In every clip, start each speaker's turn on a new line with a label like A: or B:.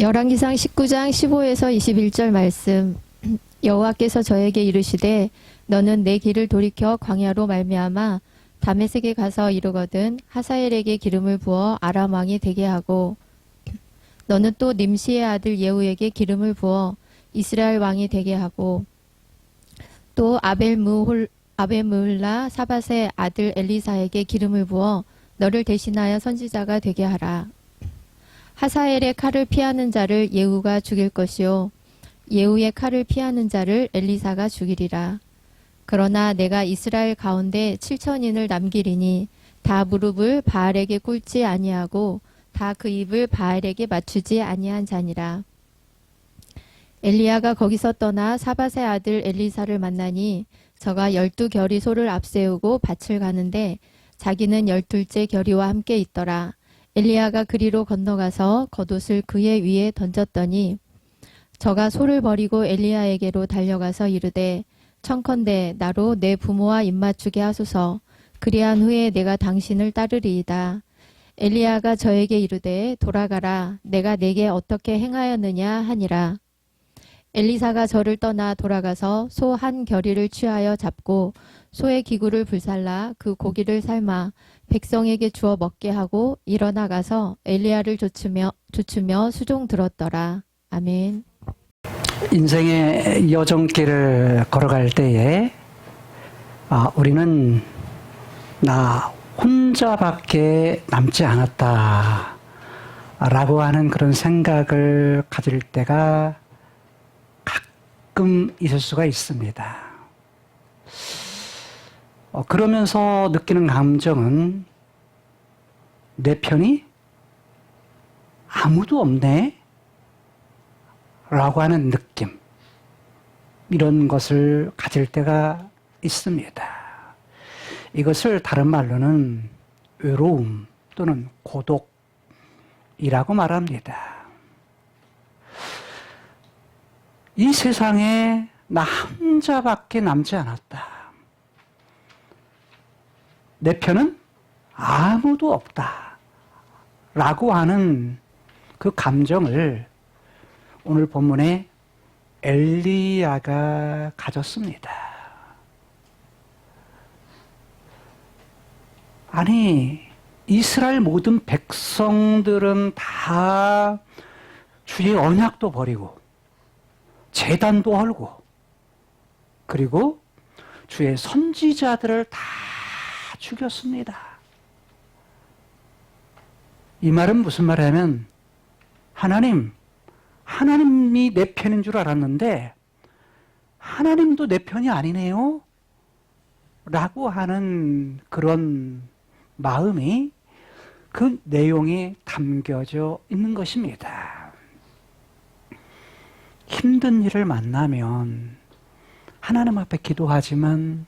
A: 열왕기상 19장 15에서 21절 말씀. 여호와께서 저에게 이르시되 너는 내 길을 돌이켜 광야로 말미암아 다메섹에 가서 이르거든 하사엘에게 기름을 부어 아람 왕이 되게 하고 너는 또 님시의 아들 예후에게 기름을 부어 이스라엘 왕이 되게 하고 또 아벨므홀라 사밧의 아들 엘리사에게 기름을 부어 너를 대신하여 선지자가 되게 하라. 하사엘의 칼을 피하는 자를 예후가 죽일 것이요 예후의 칼을 피하는 자를 엘리사가 죽이리라. 그러나 내가 이스라엘 가운데 7천인을 남기리니 다 무릎을 바알에게 꿇지 아니하고 다 그 입을 바알에게 맞추지 아니한 자니라. 엘리야가 거기서 떠나 사밧의 아들 엘리사를 만나니 저가 12결의 소를 앞세우고 밭을 가는데 자기는 12째 결의와 함께 있더라. 엘리야가 그리로 건너가서 겉옷을 그의 위에 던졌더니 저가 소를 버리고 엘리야에게로 달려가서 이르되 청컨대 나로 내 부모와 입맞추게 하소서. 그리한 후에 내가 당신을 따르리이다. 엘리야가 저에게 이르되 돌아가라. 내가 내게 어떻게 행하였느냐 하니라. 엘리사가 저를 떠나 돌아가서 소 한 결의를 취하여 잡고 소의 기구를 불살라 그 고기를 삶아 백성에게 주어 먹게 하고 일어나가서 엘리야를 조추며 수종 들었더라. 아멘.
B: 인생의 여정길을 걸어갈 때에 우리는 나 혼자밖에 남지 않았다 라고 하는 그런 생각을 가질 때가 가끔 있을 수가 있습니다. 그러면서 느끼는 감정은 내 편이 아무도 없네 라고 하는 느낌, 이런 것을 가질 때가 있습니다. 이것을 다른 말로는 외로움 또는 고독이라고 말합니다. 이 세상에 나 혼자밖에 남지 않았다. 내 편은 아무도 없다 라고 하는 그 감정을 오늘 본문에 엘리야가 가졌습니다. 아니, 이스라엘 모든 백성들은 다 주의 언약도 버리고 제단도 헐고 그리고 주의 선지자들을 다 죽였습니다. 이 말은 무슨 말이냐면 하나님이 내 편인 줄 알았는데 하나님도 내 편이 아니네요 라고 하는 그런 마음이 그 내용에 담겨져 있는 것입니다. 힘든 일을 만나면 하나님 앞에 기도하지만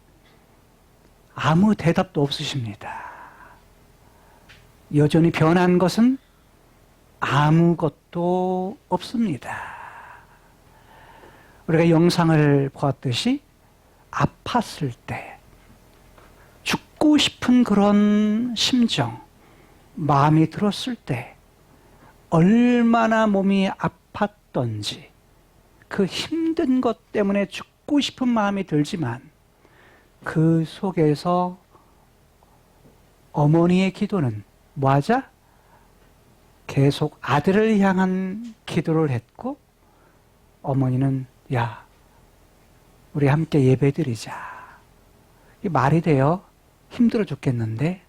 B: 아무 대답도 없으십니다. 여전히 변한 것은 아무것도 없습니다. 우리가 영상을 보았듯이 아팠을 때 죽고 싶은 그런 심정, 마음이 들었을 때 얼마나 몸이 아팠던지 그 힘든 것 때문에 죽고 싶은 마음이 들지만 그 속에서 어머니의 기도는 뭐하자? 계속 아들을 향한 기도를 했고 어머니는 야, 우리 함께 예배드리자. 이 말이 돼요? 힘들어 죽겠는데.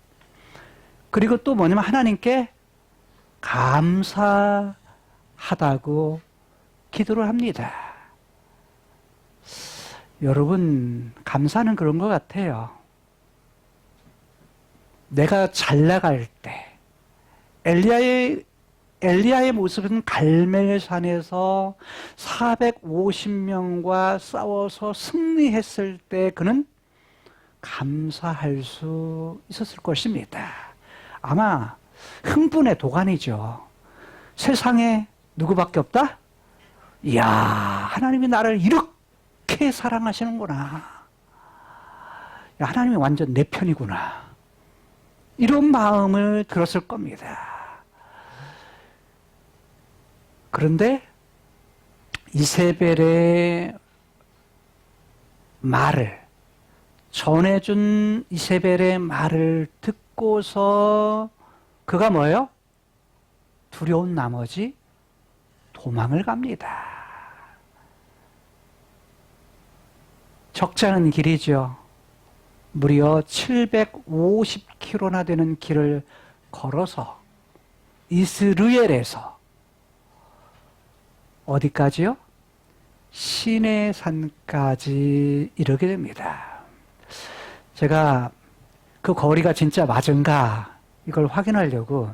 B: 그리고 또 뭐냐면 하나님께 감사하다고 기도를 합니다. 여러분, 감사는 그런 것 같아요. 내가 잘 나갈 때 엘리야의 모습은 갈멜산에서 450명과 싸워서 승리했을 때 그는 감사할 수 있었을 것입니다. 아마 흥분의 도가니죠. 세상에 누구밖에 없다? 이야, 하나님이 나를 이렇게 사랑하시는구나. 야, 하나님이 완전 내 편이구나. 이런 마음을 들었을 겁니다. 그런데 이세벨의 말을, 전해준 이세벨의 말을 듣고서 그가 뭐예요? 두려운 나머지 도망을 갑니다. 적잖은 길이죠. 무려 750km나 되는 길을 걸어서 이스르엘에서 어디까지요? 시내산까지 이르게 됩니다. 제가 그 거리가 진짜 맞은가 이걸 확인하려고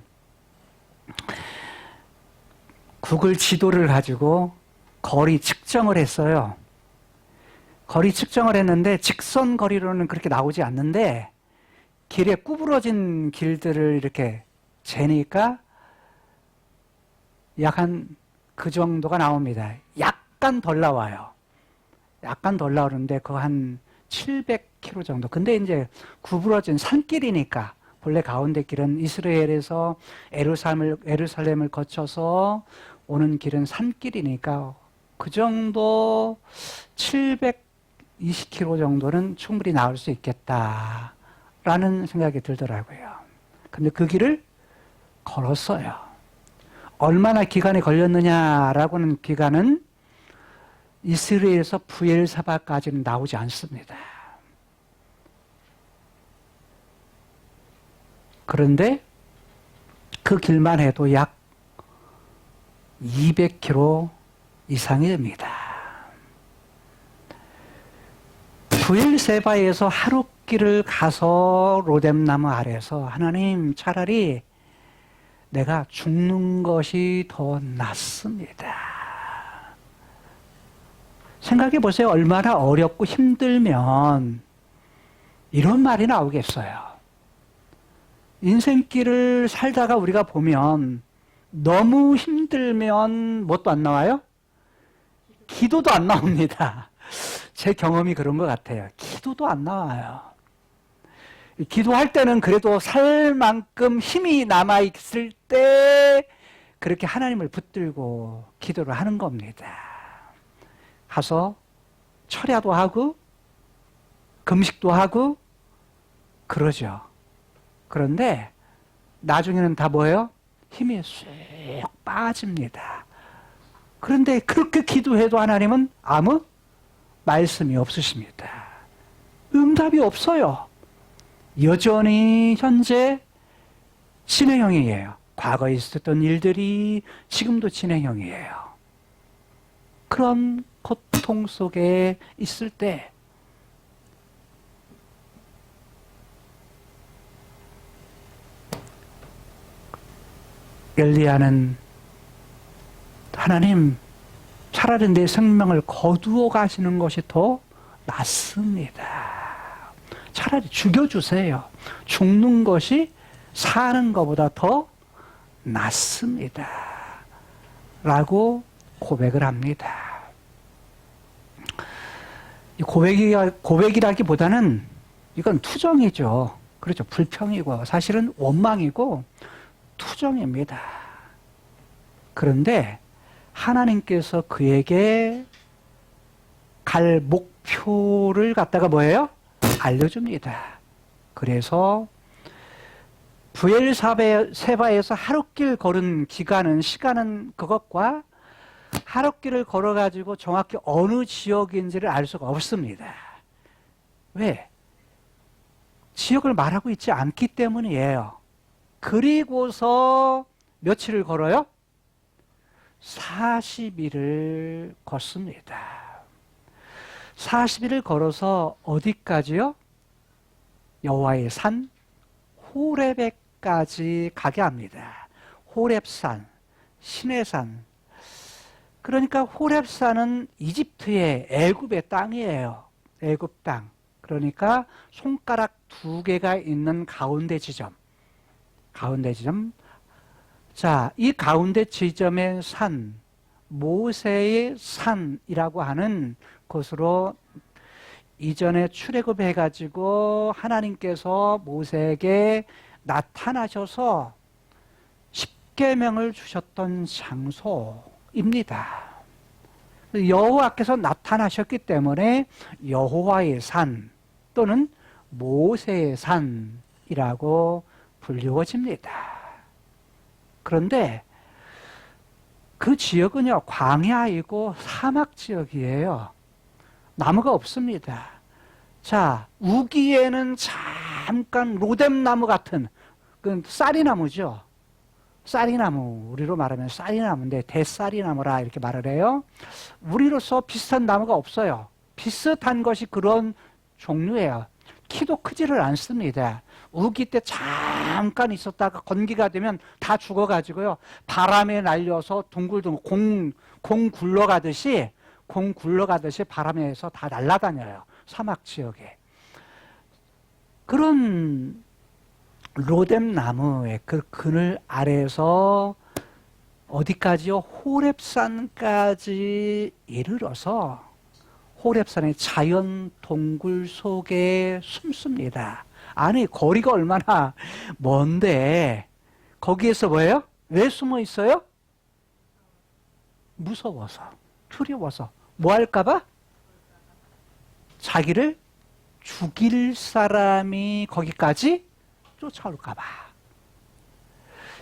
B: 구글 지도를 가지고 거리 측정을 했어요. 거리 측정을 했는데 직선 거리로는 그렇게 나오지 않는데 길에 구부러진 길들을 이렇게 재니까 약 한 그 정도가 나옵니다. 약간 덜 나와요. 약간 덜 나오는데 그거 한 700km 정도. 근데 이제 구부러진 산길이니까 본래 가운데 길은 이스라엘에서 에루살렘을 거쳐서 오는 길은 산길이니까 그 정도 720km 정도는 충분히 나올 수 있겠다라는 생각이 들더라고요. 근데 그 길을 걸었어요. 얼마나 기간이 걸렸느냐라고는 기간은 이스라엘에서 부엘사바까지는 나오지 않습니다. 그런데 그 길만 해도 약 200km 이상이 됩니다. 부엘세바에서 하룻길을 가서 로뎀나무 아래서 하나님 차라리 내가 죽는 것이 더 낫습니다. 생각해 보세요. 얼마나 어렵고 힘들면 이런 말이 나오겠어요. 인생길을 살다가 우리가 보면 너무 힘들면 뭣도 안 나와요? 기도도 안 나옵니다. 제 경험이 그런 것 같아요. 기도도 안 나와요. 기도할 때는 그래도 살 만큼 힘이 남아있을 때 그렇게 하나님을 붙들고 기도를 하는 겁니다. 가서 철야도 하고 금식도 하고 그러죠. 그런데 나중에는 다 뭐예요? 힘이 쑥 빠집니다. 그런데 그렇게 기도해도 하나님은 아무 말씀이 없으십니다. 응답이 없어요. 여전히 현재 진행형이에요. 과거에 있었던 일들이 지금도 진행형이에요. 그런 고통 속에 있을 때 엘리야는 하나님 차라리 내 생명을 거두어 가시는 것이 더 낫습니다. 차라리 죽여주세요. 죽는 것이 사는 것보다 더 낫습니다. 라고 고백을 합니다. 이 고백이라기보다는 이건 투정이죠. 그렇죠. 불평이고 사실은 원망이고 투정입니다. 그런데 하나님께서 그에게 갈 목표를 갖다가 뭐예요? 알려줍니다. 그래서 부엘세바에서 하룻길 걸은 시간은 그것과 하룻길을 걸어가지고 정확히 어느 지역인지를 알 수가 없습니다. 왜? 지역을 말하고 있지 않기 때문이에요. 그리고서 며칠을 걸어요? 40일을 걷습니다. 40일을 걸어서 어디까지요? 여호와의 산 호렙에까지 가게 합니다. 호렙산, 시내산. 그러니까 호렙산은 이집트의 애굽의 땅이에요. 애굽 땅. 그러니까 손가락 2개가 있는 가운데 지점. 자, 이 가운데 지점의 산, 모세의 산이라고 하는 곳으로 이전에 출애굽해가지고 하나님께서 모세에게 나타나셔서 십계명을 주셨던 장소, 여호와께서 나타나셨기 때문에 여호와의 산 또는 모세의 산이라고 불리워집니다. 그런데 그 지역은요, 광야이고 사막 지역이에요. 나무가 없습니다. 자, 우기에는 잠깐 로뎀나무 같은 그 쌀이나무죠. 쌀이나무, 우리로 말하면 쌀이나무인데 대쌀이나무라 이렇게 말을 해요. 우리로서 비슷한 나무가 없어요. 비슷한 것이 그런 종류예요. 키도 크지를 않습니다. 우기 때 잠깐 있었다가 건기가 되면 다 죽어가지고요. 바람에 날려서 둥글둥글 공 굴러가듯이 바람에서 다 날아다녀요. 사막 지역에. 그런 로뎀나무의 그 그늘 아래에서 어디까지요? 호렙산까지 이르러서 호렙산의 자연 동굴 속에 숨습니다. 아니, 거리가 얼마나 먼데 거기에서 뭐예요? 왜 숨어 있어요? 무서워서, 두려워서. 뭐 할까봐? 자기를 죽일 사람이 거기까지 쫓아올까봐.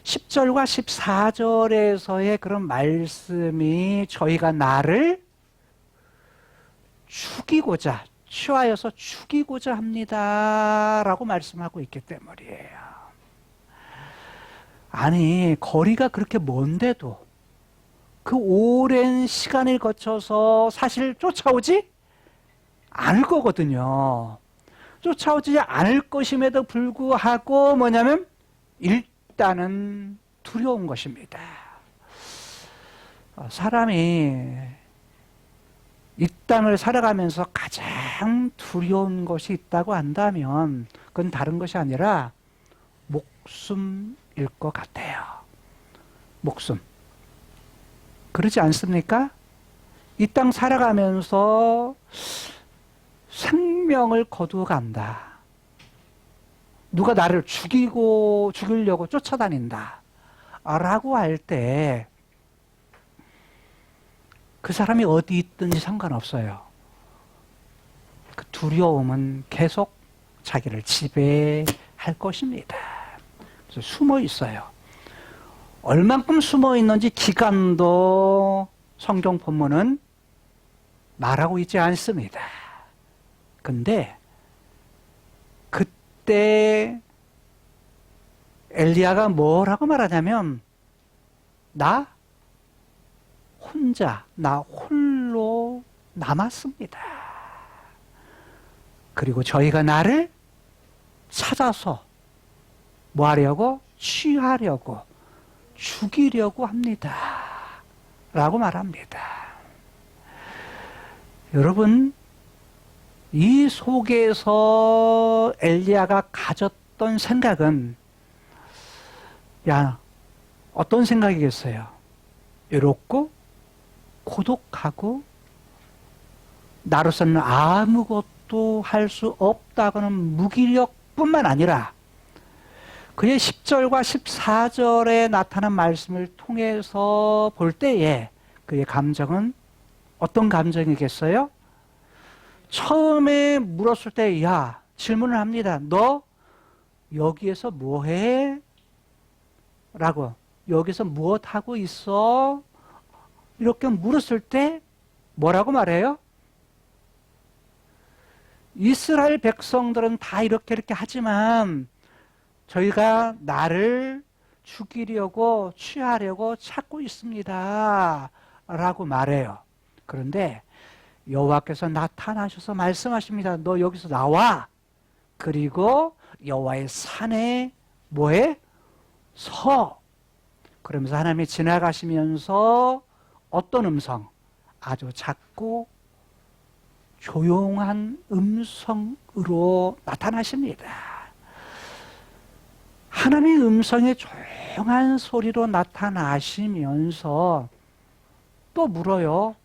B: 10절과 14절에서의 그런 말씀이 저희가 나를 죽이고자, 취하여서 죽이고자 합니다 라고 말씀하고 있기 때문이에요. 아니, 거리가 그렇게 먼데도 그 오랜 시간을 거쳐서 사실 쫓아오지 않을 거거든요. 쫓아오지 않을 것임에도 불구하고 뭐냐면 일단은 두려운 것입니다. 사람이 이 땅을 살아가면서 가장 두려운 것이 있다고 한다면 그건 다른 것이 아니라 목숨일 것 같아요. 목숨. 그렇지 않습니까? 이 땅 살아가면서 생명을 거두어 간다. 누가 나를 죽이려고 쫓아다닌다. 라고 할 때 그 사람이 어디 있든지 상관없어요. 그 두려움은 계속 자기를 지배할 것입니다. 그래서 숨어 있어요. 얼만큼 숨어 있는지 기간도 성경 본문은 말하고 있지 않습니다. 근데 그때 엘리야가 뭐라고 말하냐면 나 홀로 남았습니다. 그리고 저희가 나를 찾아서 뭐 하려고? 취하려고, 죽이려고 합니다. 라고 말합니다. 여러분, 이 속에서 엘리야가 가졌던 생각은 어떤 생각이겠어요? 외롭고 고독하고 나로서는 아무것도 할 수 없다고는 무기력뿐만 아니라 그의 10절과 14절에 나타난 말씀을 통해서 볼 때에 그의 감정은 어떤 감정이겠어요? 처음에 물었을 때, 질문을 합니다. 너 여기에서 뭐 해? 라고. 여기서 무엇 하고 있어? 이렇게 물었을 때 뭐라고 말해요? 이스라엘 백성들은 다 이렇게 하지만 저희가 나를 죽이려고 취하려고 찾고 있습니다. 라고 말해요. 그런데 여호와께서 나타나셔서 말씀하십니다. 너 여기서 나와. 그리고 여호와의 산에 뭐해? 서. 그러면서 하나님이 지나가시면서 어떤 음성? 아주 작고 조용한 음성으로 나타나십니다. 하나님의 음성의 조용한 소리로 나타나시면서 또 물어요.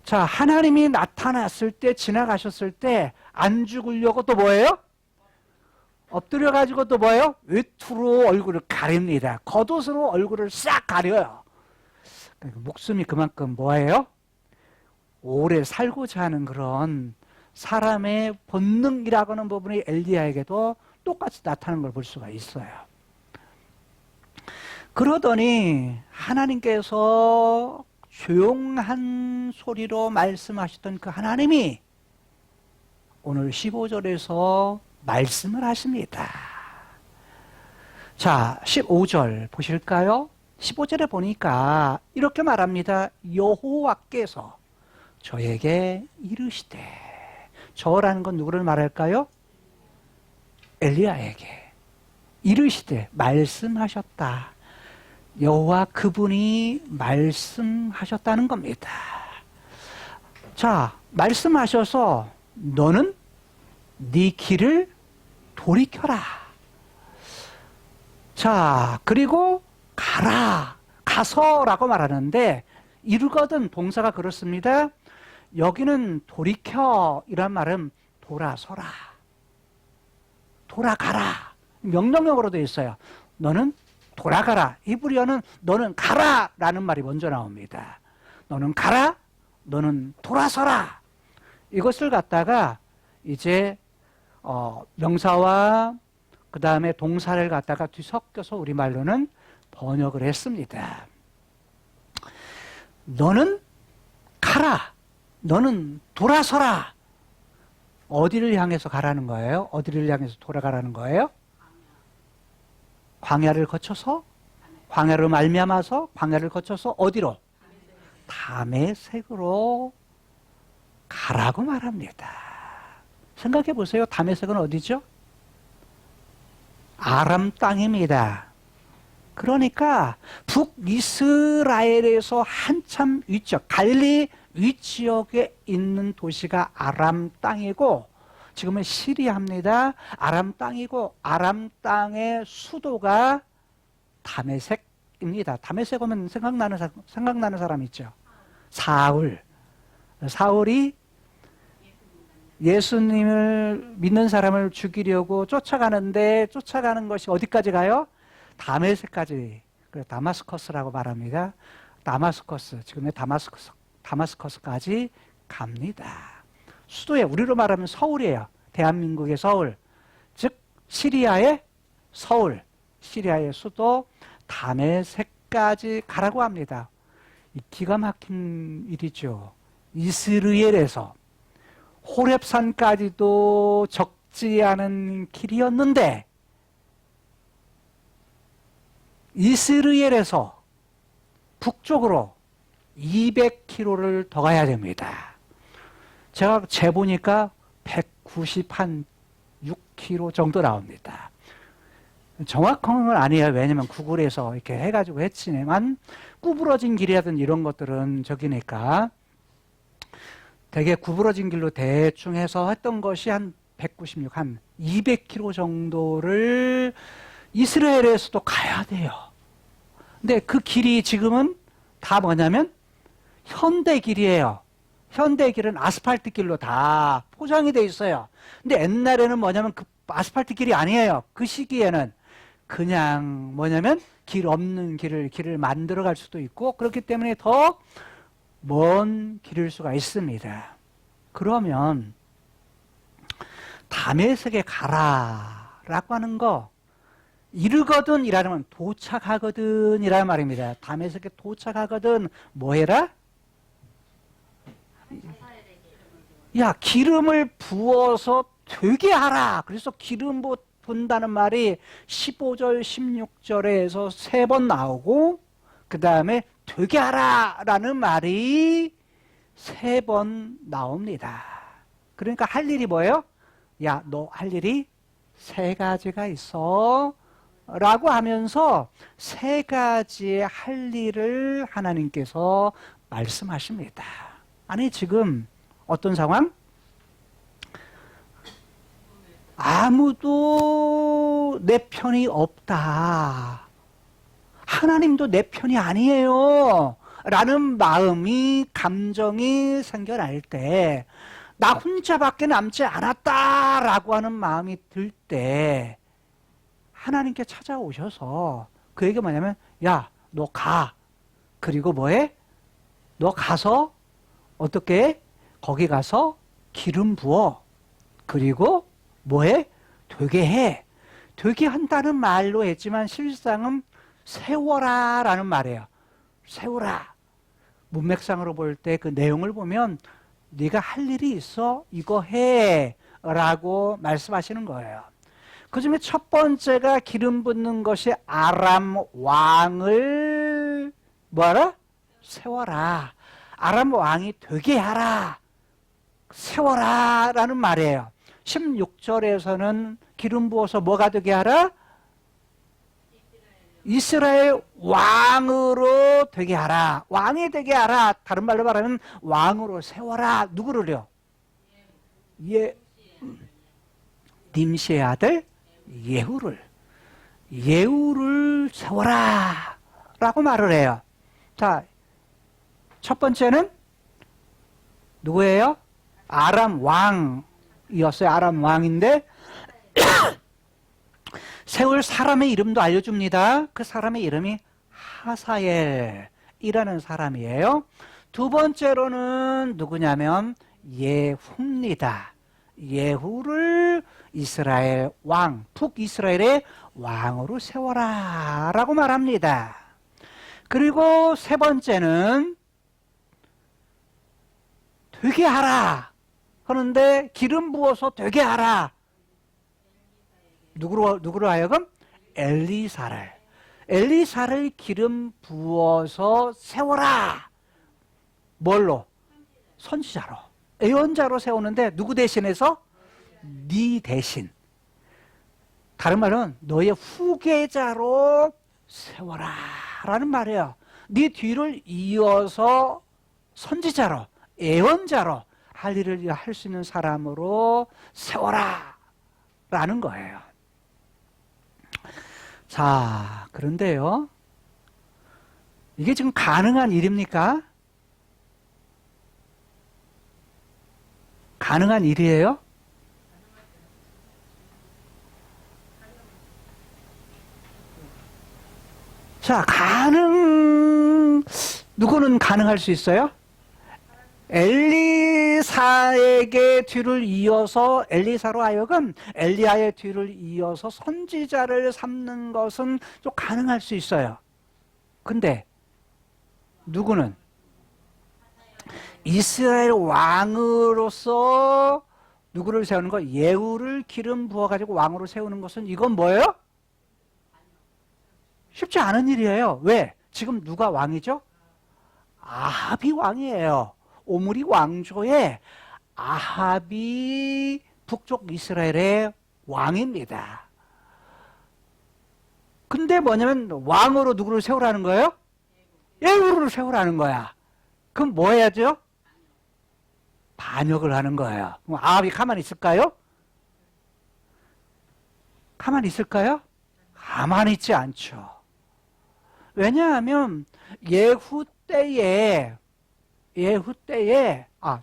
B: 자, 하나님이 나타났을 때, 지나가셨을 때 안 죽으려고 또 뭐예요? 엎드려가지고 또 뭐예요? 외투로 얼굴을 가립니다. 겉옷으로 얼굴을 싹 가려요. 그러니까 목숨이 그만큼 뭐예요? 오래 살고자 하는 그런 사람의 본능이라고 하는 부분이 엘리야에게도 똑같이 나타나는 걸 볼 수가 있어요. 그러더니 하나님께서 조용한 소리로 말씀하시던 그 하나님이 오늘 15절에서 말씀을 하십니다. 자, 15절 보실까요? 15절에 보니까 이렇게 말합니다. 여호와께서 저에게 이르시되, 저라는 건 누구를 말할까요? 엘리야에게 이르시되 말씀하셨다. 여호와 그분이 말씀하셨다는 겁니다. 자, 말씀하셔서 너는 네 길을 돌이켜라. 자, 그리고 가라, 가서라고 말하는데 이르거든 동사가 그렇습니다. 여기는 돌이켜 이란 말은 돌아서라, 돌아가라, 명령형으로 되어 있어요. 너는 돌아가라. 히브리어는 너는 가라 라는 말이 먼저 나옵니다. 너는 가라, 너는 돌아서라. 이것을 갖다가 이제 명사와 그 다음에 동사를 갖다가 뒤섞여서 우리말로는 번역을 했습니다. 너는 가라, 너는 돌아서라. 어디를 향해서 가라는 거예요? 어디를 향해서 돌아가라는 거예요? 광야를 거쳐서, 광야로 말미암아서 광야를 거쳐서 어디로? 다메섹으로 가라고 말합니다. 생각해 보세요. 다메섹은 어디죠? 아람 땅입니다. 그러니까 북이스라엘에서 한참 위쪽, 갈릴리 위지역에 있는 도시가 아람 땅이고, 지금은 시리아입니다. 아람 땅이고, 아람 땅의 수도가 다메섹입니다. 다메섹 하면 생각나는 사람 있죠? 사울. 사울이 예수님을 믿는 사람을 죽이려고 쫓아가는데, 쫓아가는 것이 어디까지 가요? 다메섹까지. 그래서 다마스커스라고 말합니다. 다마스커스, 지금의 다마스커스까지 갑니다. 수도에, 우리로 말하면 서울이에요. 대한민국의 서울. 즉 시리아의 서울, 시리아의 수도 다메섹까지 가라고 합니다. 이 기가 막힌 일이죠. 이스라엘에서 호렙산까지도 적지 않은 길이었는데 이스라엘에서 북쪽으로 200km를 더 가야 됩니다. 제가 재보니까 196km 정도 나옵니다. 정확한 건 아니에요. 왜냐면 구글에서 이렇게 해가지고 했지만 구부러진 길이라든 이런 것들은 저기니까 되게 구부러진 길로 대충 해서 했던 것이 한 196, 한 200km 정도를 이스라엘에서도 가야 돼요. 근데 그 길이 지금은 다 뭐냐면 현대 길이에요. 현대 길은 아스팔트 길로 다 포장이 돼 있어요. 근데 옛날에는 뭐냐면 그 아스팔트 길이 아니에요. 그 시기에는 그냥 뭐냐면 길 없는 길을 만들어 갈 수도 있고, 그렇기 때문에 더 먼 길일 수가 있습니다. 그러면 다메섹에 가라라고 하는 거, 이르거든 이라면 도착하거든 이라는 말입니다. 다메섹에 도착하거든 뭐 해라? 야, 기름을 부어서 되게 하라. 그래서 기름 붓는다는 말이 15절, 16절에서 3번 나오고, 그 다음에 되게 하라 라는 말이 3번 나옵니다. 그러니까 할 일이 뭐예요? 야, 너 할 일이 3가지가 있어 라고 하면서 3가지의 할 일을 하나님께서 말씀하십니다. 아니, 지금 어떤 상황? 아무도 내 편이 없다. 하나님도 내 편이 아니에요. 라는 마음이, 감정이 생겨날 때, 나 혼자밖에 남지 않았다. 라고 하는 마음이 들 때, 하나님께 찾아오셔서 그에게 뭐냐면, 야, 너 가. 그리고 뭐해? 너 가서 어떻게 해? 거기 가서 기름 부어. 그리고 뭐해? 되게 해. 되게 한다는 말로 했지만 실상은 세워라 라는 말이에요. 세우라. 문맥상으로 볼 때 그 내용을 보면 네가 할 일이 있어. 이거 해. 라고 말씀하시는 거예요. 그 중에 첫 번째가 기름 붓는 것이 아람 왕을 뭐하라? 세워라. 아람 왕이 되게 하라. 세워라 라는 말이에요. 16절에서는 기름 부어서 뭐가 되게 하라? 이스라엘 왕으로 되게 하라. 왕이 되게 하라. 다른 말로 말하면 왕으로 세워라. 누구를요? 님시의 아들 예후를. 예후를 세워라 라고 말을 해요. 자, 첫 번째는 누구예요? 아람 왕이었어요. 아람 왕인데 세울 사람의 이름도 알려줍니다. 그 사람의 이름이 하사엘이라는 사람이에요. 두 번째로는 누구냐면 예후입니다. 예후를 이스라엘 왕, 북이스라엘의 왕으로 세워라 라고 말합니다. 그리고 세 번째는 되게 하라 하는데 기름 부어서 되게 하라. 누구로 하여금? 엘리사를 기름 부어서 세워라. 뭘로? 선지자로. 예언자로 세우는데 누구 대신해서? 네 대신. 다른 말은 너의 후계자로 세워라 라는 말이에요. 네 뒤를 이어서 선지자로, 예언자로 할 일을 할 수 있는 사람으로 세워라 라는 거예요. 자, 그런데요, 이게 지금 가능한 일입니까? 가능한 일이에요? 자, 누구는 가능할 수 있어요? 엘리사에게 뒤를 이어서, 엘리사로 하여금 엘리야의 뒤를 이어서 선지자를 삼는 것은 좀 가능할 수 있어요. 근데 누구는? 이스라엘 왕으로서 누구를 세우는 거? 예후를 기름 부어가지고 왕으로 세우는 것은 이건 뭐예요? 쉽지 않은 일이에요. 왜? 지금 누가 왕이죠? 아합이 왕이에요. 오므리 왕조의 아합이 북쪽 이스라엘의 왕입니다. 근데 뭐냐면 왕으로 누구를 세우라는 거예요? 예후를 세우라는 거야. 그럼 뭐 해야죠? 반역을 하는 거예요. 그럼 아합이 가만히 있을까요? 가만히 있을까요? 가만히 있지 않죠. 왜냐하면 예후 때에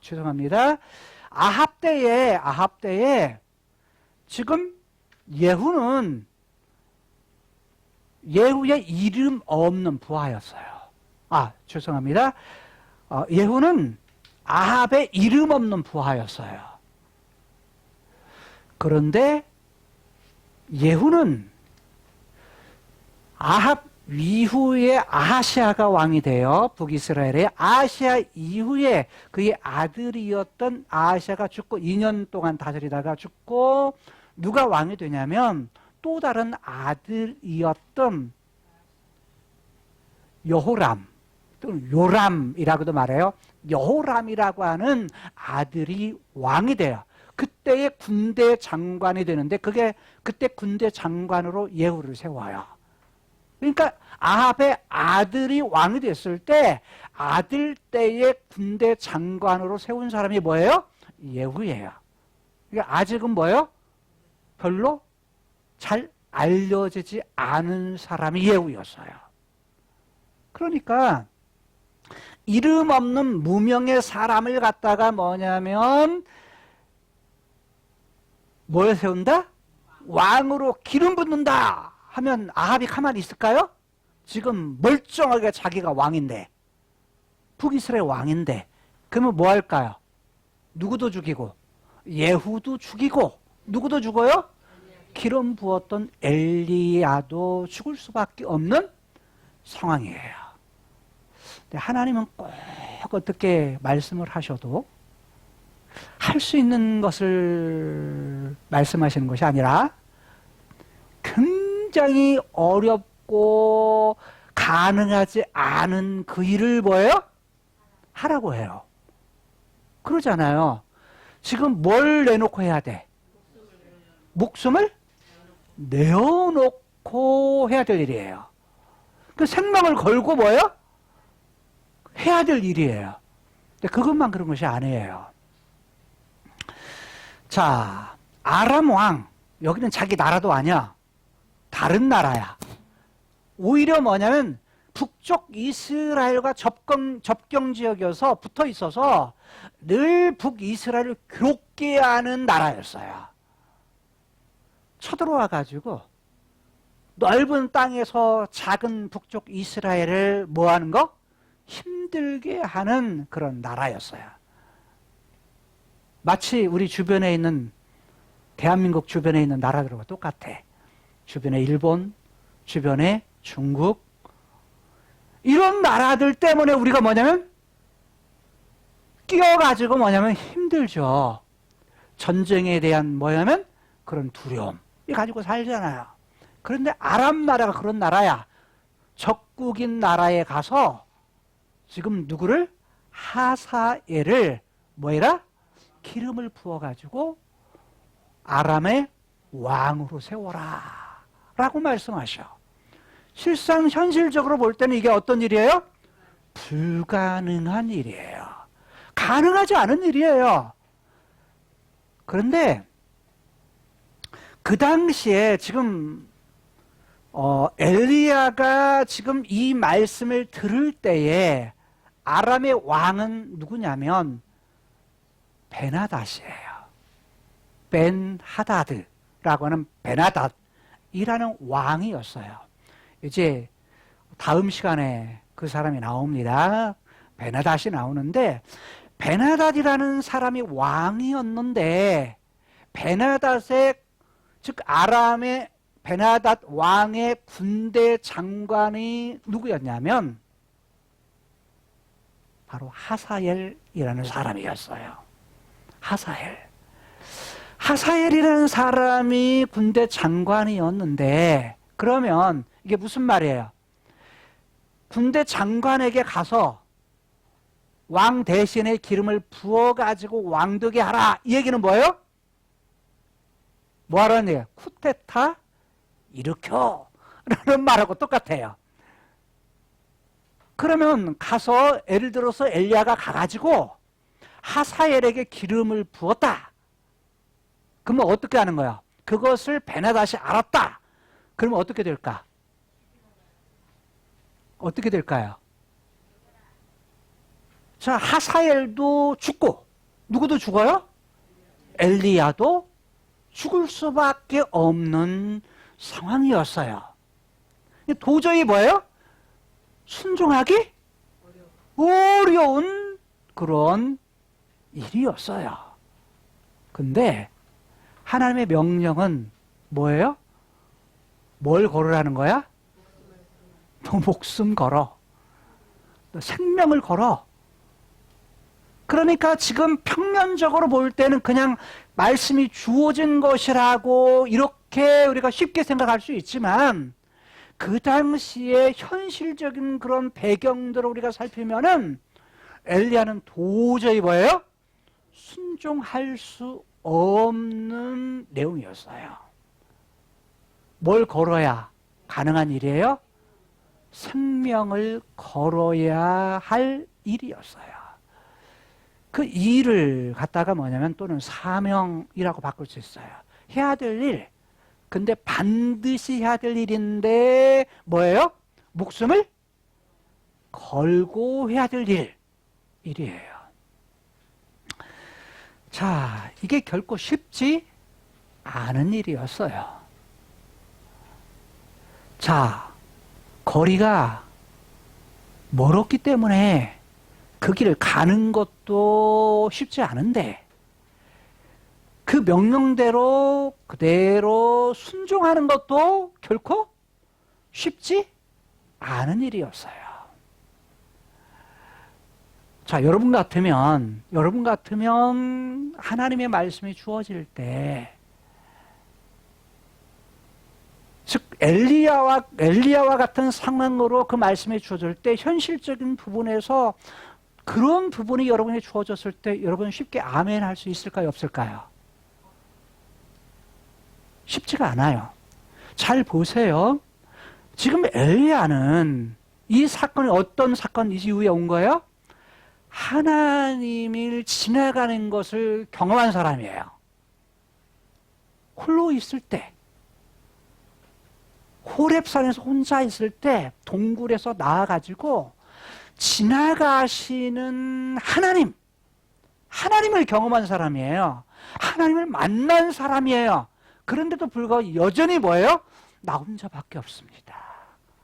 B: 죄송합니다. 아합 때에 지금 예후는 예후의 이름 없는 부하였어요. 죄송합니다. 예후는 아합의 이름 없는 부하였어요. 그런데 예후는 아합 이후에 아하시아가 왕이 되어 북이스라엘의 아하시아 이후에 그의 아들이었던 아하시아가 죽고 2년 동안 다스리다가 죽고 누가 왕이 되냐면 또 다른 아들이었던 여호람 또는 요람이라고도 말해요. 여호람이라고 하는 아들이 왕이 돼요. 그때의 군대 장관이 되는데 그때 군대 장관으로 예후를 세워요. 그러니까 아합의 아들이 왕이 됐을 때 아들 때의 군대 장관으로 세운 사람이 뭐예요? 예후예요. 그러니까 아직은 뭐예요? 별로 잘 알려지지 않은 사람이 예후였어요. 그러니까 이름 없는 무명의 사람을 갖다가 뭐냐면 뭘 세운다? 왕으로 기름 붓는다 하면 아합이 가만히 있을까요? 지금 멀쩡하게 자기가 왕인데, 북이스라엘 왕인데, 그러면 뭐 할까요? 누구도 죽이고, 예후도 죽이고, 누구도 죽어요? 기름 부었던 엘리야도 죽을 수밖에 없는 상황이에요. 근데 하나님은 꼭 어떻게 말씀을 하셔도 할 수 있는 것을 말씀하시는 것이 아니라 굉장히 어렵고 가능하지 않은 그 일을 뭐예요? 하라고 해요. 그러잖아요. 지금 뭘 내놓고 해야 돼? 목숨을 내어놓고 해야 될 일이에요. 그 생명을 걸고 뭐예요? 해야 될 일이에요. 근데 그것만 그런 것이 아니에요. 자, 아람 왕, 여기는 자기 나라도 아니야. 다른 나라야. 오히려 뭐냐면 북쪽 이스라엘과 접경 지역이어서 붙어 있어서 늘 북이스라엘을 괴롭게 하는 나라였어요. 쳐들어와 가지고 넓은 땅에서 작은 북쪽 이스라엘을 뭐 하는 거? 힘들게 하는 그런 나라였어요. 마치 우리 주변에 있는, 대한민국 주변에 있는 나라들과 똑같아. 주변에 일본, 주변에 중국, 이런 나라들 때문에 우리가 뭐냐면 끼어가지고 뭐냐면 힘들죠. 전쟁에 대한 뭐냐면 그런 두려움 이 가지고 살잖아요. 그런데 아람 나라가 그런 나라야. 적국인 나라에 가서 지금 누구를? 하사엘을 뭐해라? 기름을 부어가지고 아람의 왕으로 세워라 라고 말씀하셔. 실상 현실적으로 볼 때는 이게 어떤 일이에요? 불가능한 일이에요. 가능하지 않은 일이에요. 그런데 그 당시에 지금 엘리야가 지금 이 말씀을 들을 때에 아람의 왕은 누구냐면 베나닷이에요. 벤하다드라고 하는 베나닷이라는 왕이었어요. 이제 다음 시간에 그 사람이 나옵니다. 베나닷이 나오는데, 베나닷이라는 사람이 왕이었는데, 베나닷의, 즉 아람의 베나닷 왕의 군대 장관이 누구였냐면 바로 하사엘이라는 사람이었어요. 하사엘이라는 사람이 군대 장관이었는데, 그러면 이게 무슨 말이에요? 군대 장관에게 가서 왕 대신에 기름을 부어가지고 왕되게 하라, 이 얘기는 뭐예요? 뭐 하라는 얘기예요? 쿠데타 일으켜 라는 말하고 똑같아요. 그러면 가서 예를 들어서 엘리야가 가가지고 하사엘에게 기름을 부었다. 그러면 어떻게 하는 거야? 그것을 베나닷이 알았다. 그러면 어떻게 될까? 어떻게 될까요? 자, 하사엘도 죽고 누구도 죽어요? 엘리야도 죽을 수밖에 없는 상황이었어요. 도저히 뭐예요? 순종하기 어려운 그런 일이었어요. 근데 하나님의 명령은 뭐예요? 뭘 걸으라는 거야? 너 목숨 걸어. 너 생명을 걸어. 그러니까 지금 평면적으로 볼 때는 그냥 말씀이 주어진 것이라고 이렇게 우리가 쉽게 생각할 수 있지만, 그 당시에 현실적인 그런 배경들을 우리가 살피면은 엘리야는 도저히 뭐예요? 순종할 수 없는 내용이었어요. 뭘 걸어야 가능한 일이에요? 생명을 걸어야 할 일이었어요. 그 일을 갖다가 뭐냐면 또는 사명이라고 바꿀 수 있어요. 해야 될 일. 근데 반드시 해야 될 일인데 뭐예요? 목숨을 걸고 해야 될 일이에요. 자, 이게 결코 쉽지 않은 일이었어요. 자, 거리가 멀었기 때문에 그 길을 가는 것도 쉽지 않은데 그 명령대로 그대로 순종하는 것도 결코 쉽지 않은 일이었어요. 자, 여러분 같으면 하나님의 말씀이 주어질 때, 즉 엘리야와 같은 상황으로 그 말씀이 주어질 때 현실적인 부분에서 그런 부분이 여러분에게 주어졌을 때 여러분 쉽게 아멘 할 수 있을까요? 없을까요? 쉽지가 않아요. 잘 보세요. 지금 엘리야는 이 사건이 어떤 사건 이후에 온 거예요? 하나님을 지나가는 것을 경험한 사람이에요. 홀로 있을 때, 호렙산에서 혼자 있을 때 동굴에서 나와가지고 지나가시는 하나님을 경험한 사람이에요. 하나님을 만난 사람이에요. 그런데도 불구하고 여전히 뭐예요? 나 혼자밖에 없습니다.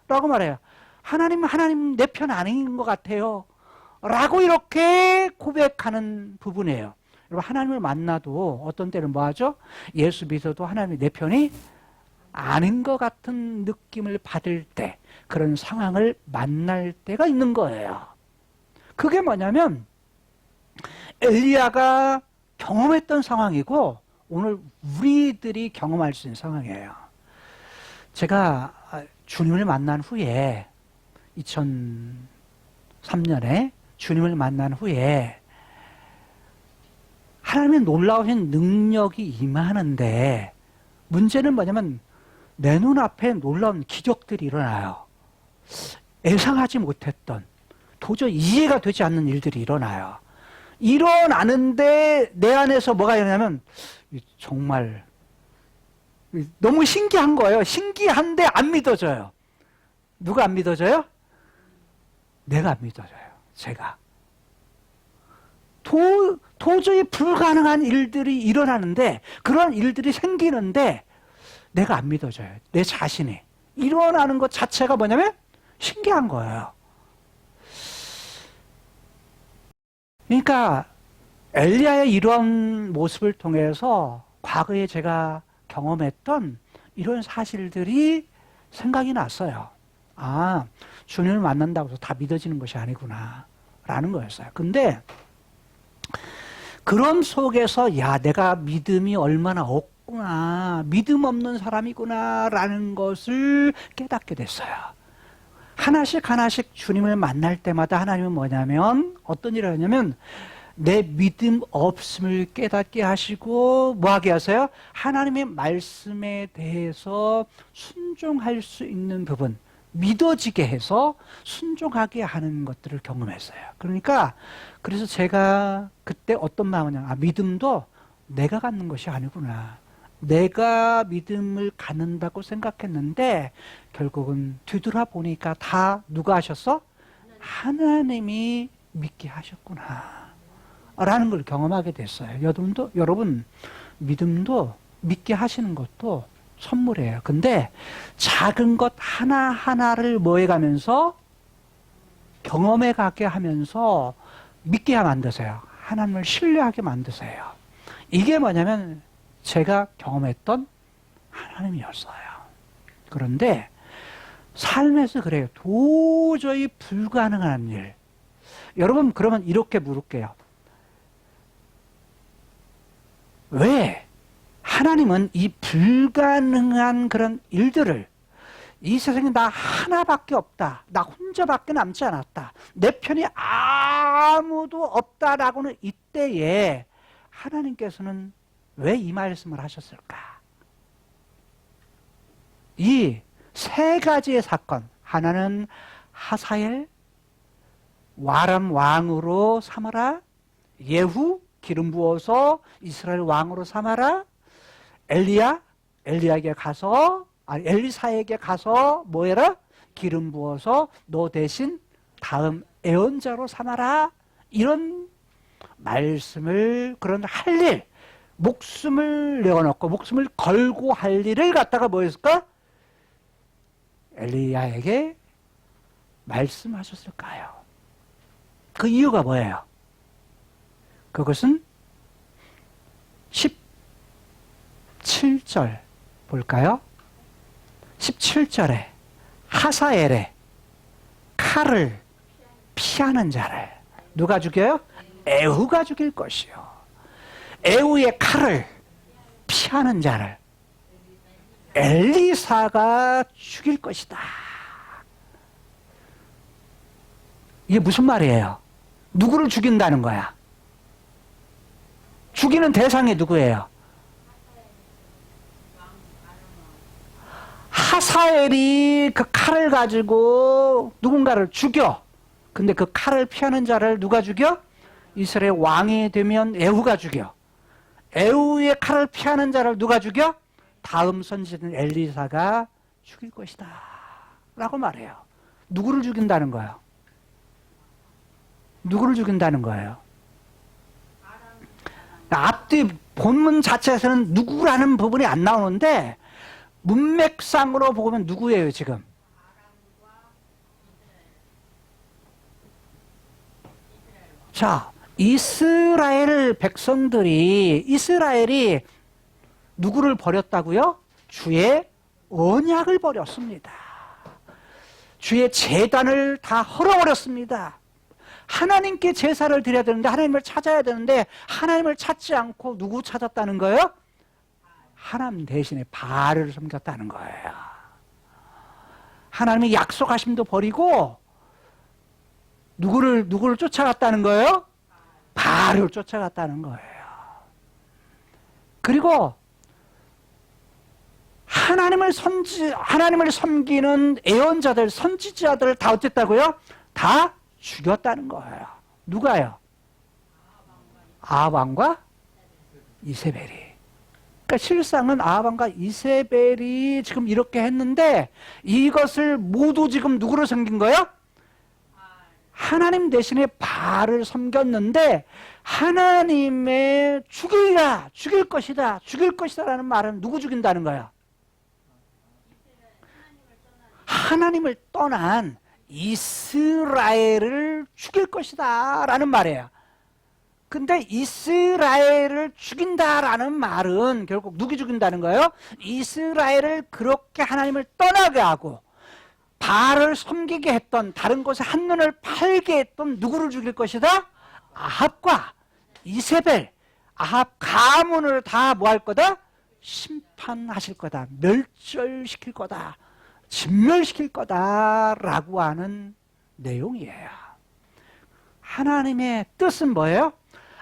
B: 라고 말해요. 하나님 내 편 아닌 것 같아요. 라고 이렇게 고백하는 부분이에요. 여러분, 하나님을 만나도 어떤 때는 뭐 하죠? 예수 믿어도 하나님이 내 편이 아닌 것 같은 느낌을 받을 때, 그런 상황을 만날 때가 있는 거예요. 그게 뭐냐면 엘리야가 경험했던 상황이고 오늘 우리들이 경험할 수 있는 상황이에요. 제가 주님을 만난 후에 2003년에 주님을 만난 후에 하나님의 놀라우신 능력이 임하는데 문제는 뭐냐면 내 눈앞에 놀라운 기적들이 일어나요. 예상하지 못했던, 도저히 이해가 되지 않는 일들이 일어나요. 일어나는데 내 안에서 뭐가 일어나냐면 정말 너무 신기한 거예요. 신기한데 안 믿어져요. 누가 안 믿어져요? 내가 안 믿어져요. 제가. 도저히 불가능한 일들이 일어나는데, 그런 일들이 생기는데 내가 안 믿어져요. 내 자신이. 일어나는 것 자체가 뭐냐면 신기한 거예요. 그러니까 엘리야의 이런 모습을 통해서 과거에 제가 경험했던 이런 사실들이 생각이 났어요. 아, 주님을 만난다고 해서 다 믿어지는 것이 아니구나 라는 거였어요. 근데 그런 속에서 야, 내가 믿음이 얼마나 없구나, 믿음 없는 사람이구나 라는 것을 깨닫게 됐어요. 하나씩 주님을 만날 때마다 하나님은 뭐냐면 어떤 일을 하냐면 내 믿음 없음을 깨닫게 하시고 뭐 하게 하세요? 하나님의 말씀에 대해서 순종할 수 있는 부분, 믿어지게 해서 순종하게 하는 것들을 경험했어요. 그러니까 그래서 제가 그때 어떤 마음이냐, 아, 믿음도 내가 갖는 것이 아니구나. 내가 믿음을 갖는다고 생각했는데 결국은 뒤돌아보니까 다 누가 하셨어? 하나님이 믿게 하셨구나 라는 걸 경험하게 됐어요. 여러분 믿음도 믿게 하시는 것도 선물이에요. 근데 작은 것 하나하나를 뭐 해가면서 경험해 가게 하면서 믿게 만드세요. 하나님을 신뢰하게 만드세요. 이게 뭐냐면 제가 경험했던 하나님이었어요. 그런데 삶에서 그래요. 도저히 불가능한 일. 여러분, 그러면 이렇게 물을게요. 왜 하나님은 이 불가능한 그런 일들을, 이 세상에 나 하나밖에 없다, 나 혼자밖에 남지 않았다, 내 편이 아무도 없다라고는 이때에 하나님께서는 왜 이 말씀을 하셨을까? 이 세 가지의 사건, 하나는 하사엘 와람 왕으로 삼아라, 예후 기름 부어서 이스라엘 왕으로 삼아라, 엘리야에게 가서, 엘리사에게 가서 뭐 해라? 기름 부어서 너 대신 다음 예언자로 삼아라. 이런 말씀을, 그런 할 일, 목숨을 내어놓고 목숨을 걸고 할 일을 갖다가 뭐 했을까? 엘리야에게 말씀하셨을까요? 그 이유가 뭐예요? 그것은 17절 볼까요? 17절에 하사엘의 칼을 피하는 자를 누가 죽여요? 에후가 죽일 것이요. 에후의 칼을 피하는 자를 엘리사가 죽일 것이다. 이게 무슨 말이에요? 누구를 죽인다는 거야? 죽이는 대상이 누구예요? 하사엘이 그 칼을 가지고 누군가를 죽여. 근데 그 칼을 피하는 자를 누가 죽여? 이스라엘 왕이 되면 에후가 죽여. 에후의 칼을 피하는 자를 누가 죽여? 다음 선지자는 엘리사가 죽일 것이다 라고 말해요. 누구를 죽인다는 거예요? 누구를 죽인다는 거예요? 앞뒤 본문 자체에서는 누구라는 부분이 안 나오는데 문맥상으로 보면 누구예요 지금? 자, 이스라엘 백성들이 이스라엘이 누구를 버렸다고요? 주의 언약을 버렸습니다. 주의 제단을 다 헐어버렸습니다. 하나님께 제사를 드려야 되는데 하나님을 찾아야 되는데 하나님을 찾지 않고 누구 찾았다는 거예요? 하나님 대신에 바알을 섬겼다는 거예요. 하나님이 약속하심도 버리고 누구를 쫓아갔다는 거예요? 바알을 쫓아갔다는 거예요. 그리고 하나님을 섬기는 예언자들, 선지자들을 다 어쨌다고요? 다 죽였다는 거예요. 누가요? 아합왕과 이세벨이. 그러니까 실상은 아합왕과 이세벨이 지금 이렇게 했는데 이것을 모두 지금 누구를 섬긴 거예요? 하나님 대신에 바알을 섬겼는데 하나님의 죽이라, 죽일 것이다, 죽일 것이다 라는 말은 누구 죽인다는 거예요? 하나님을 떠난 이스라엘을 죽일 것이다 라는 말이에요. 근데 이스라엘을 죽인다라는 말은 결국 누구 죽인다는 거예요? 이스라엘을 그렇게 하나님을 떠나게 하고 바알을 섬기게 했던, 다른 곳에 한눈을 팔게 했던 누구를 죽일 것이다? 아합과 이세벨, 아합 가문을 다 뭐 할 거다? 심판하실 거다. 멸절시킬 거다. 진멸시킬 거다라고 하는 내용이에요. 하나님의 뜻은 뭐예요?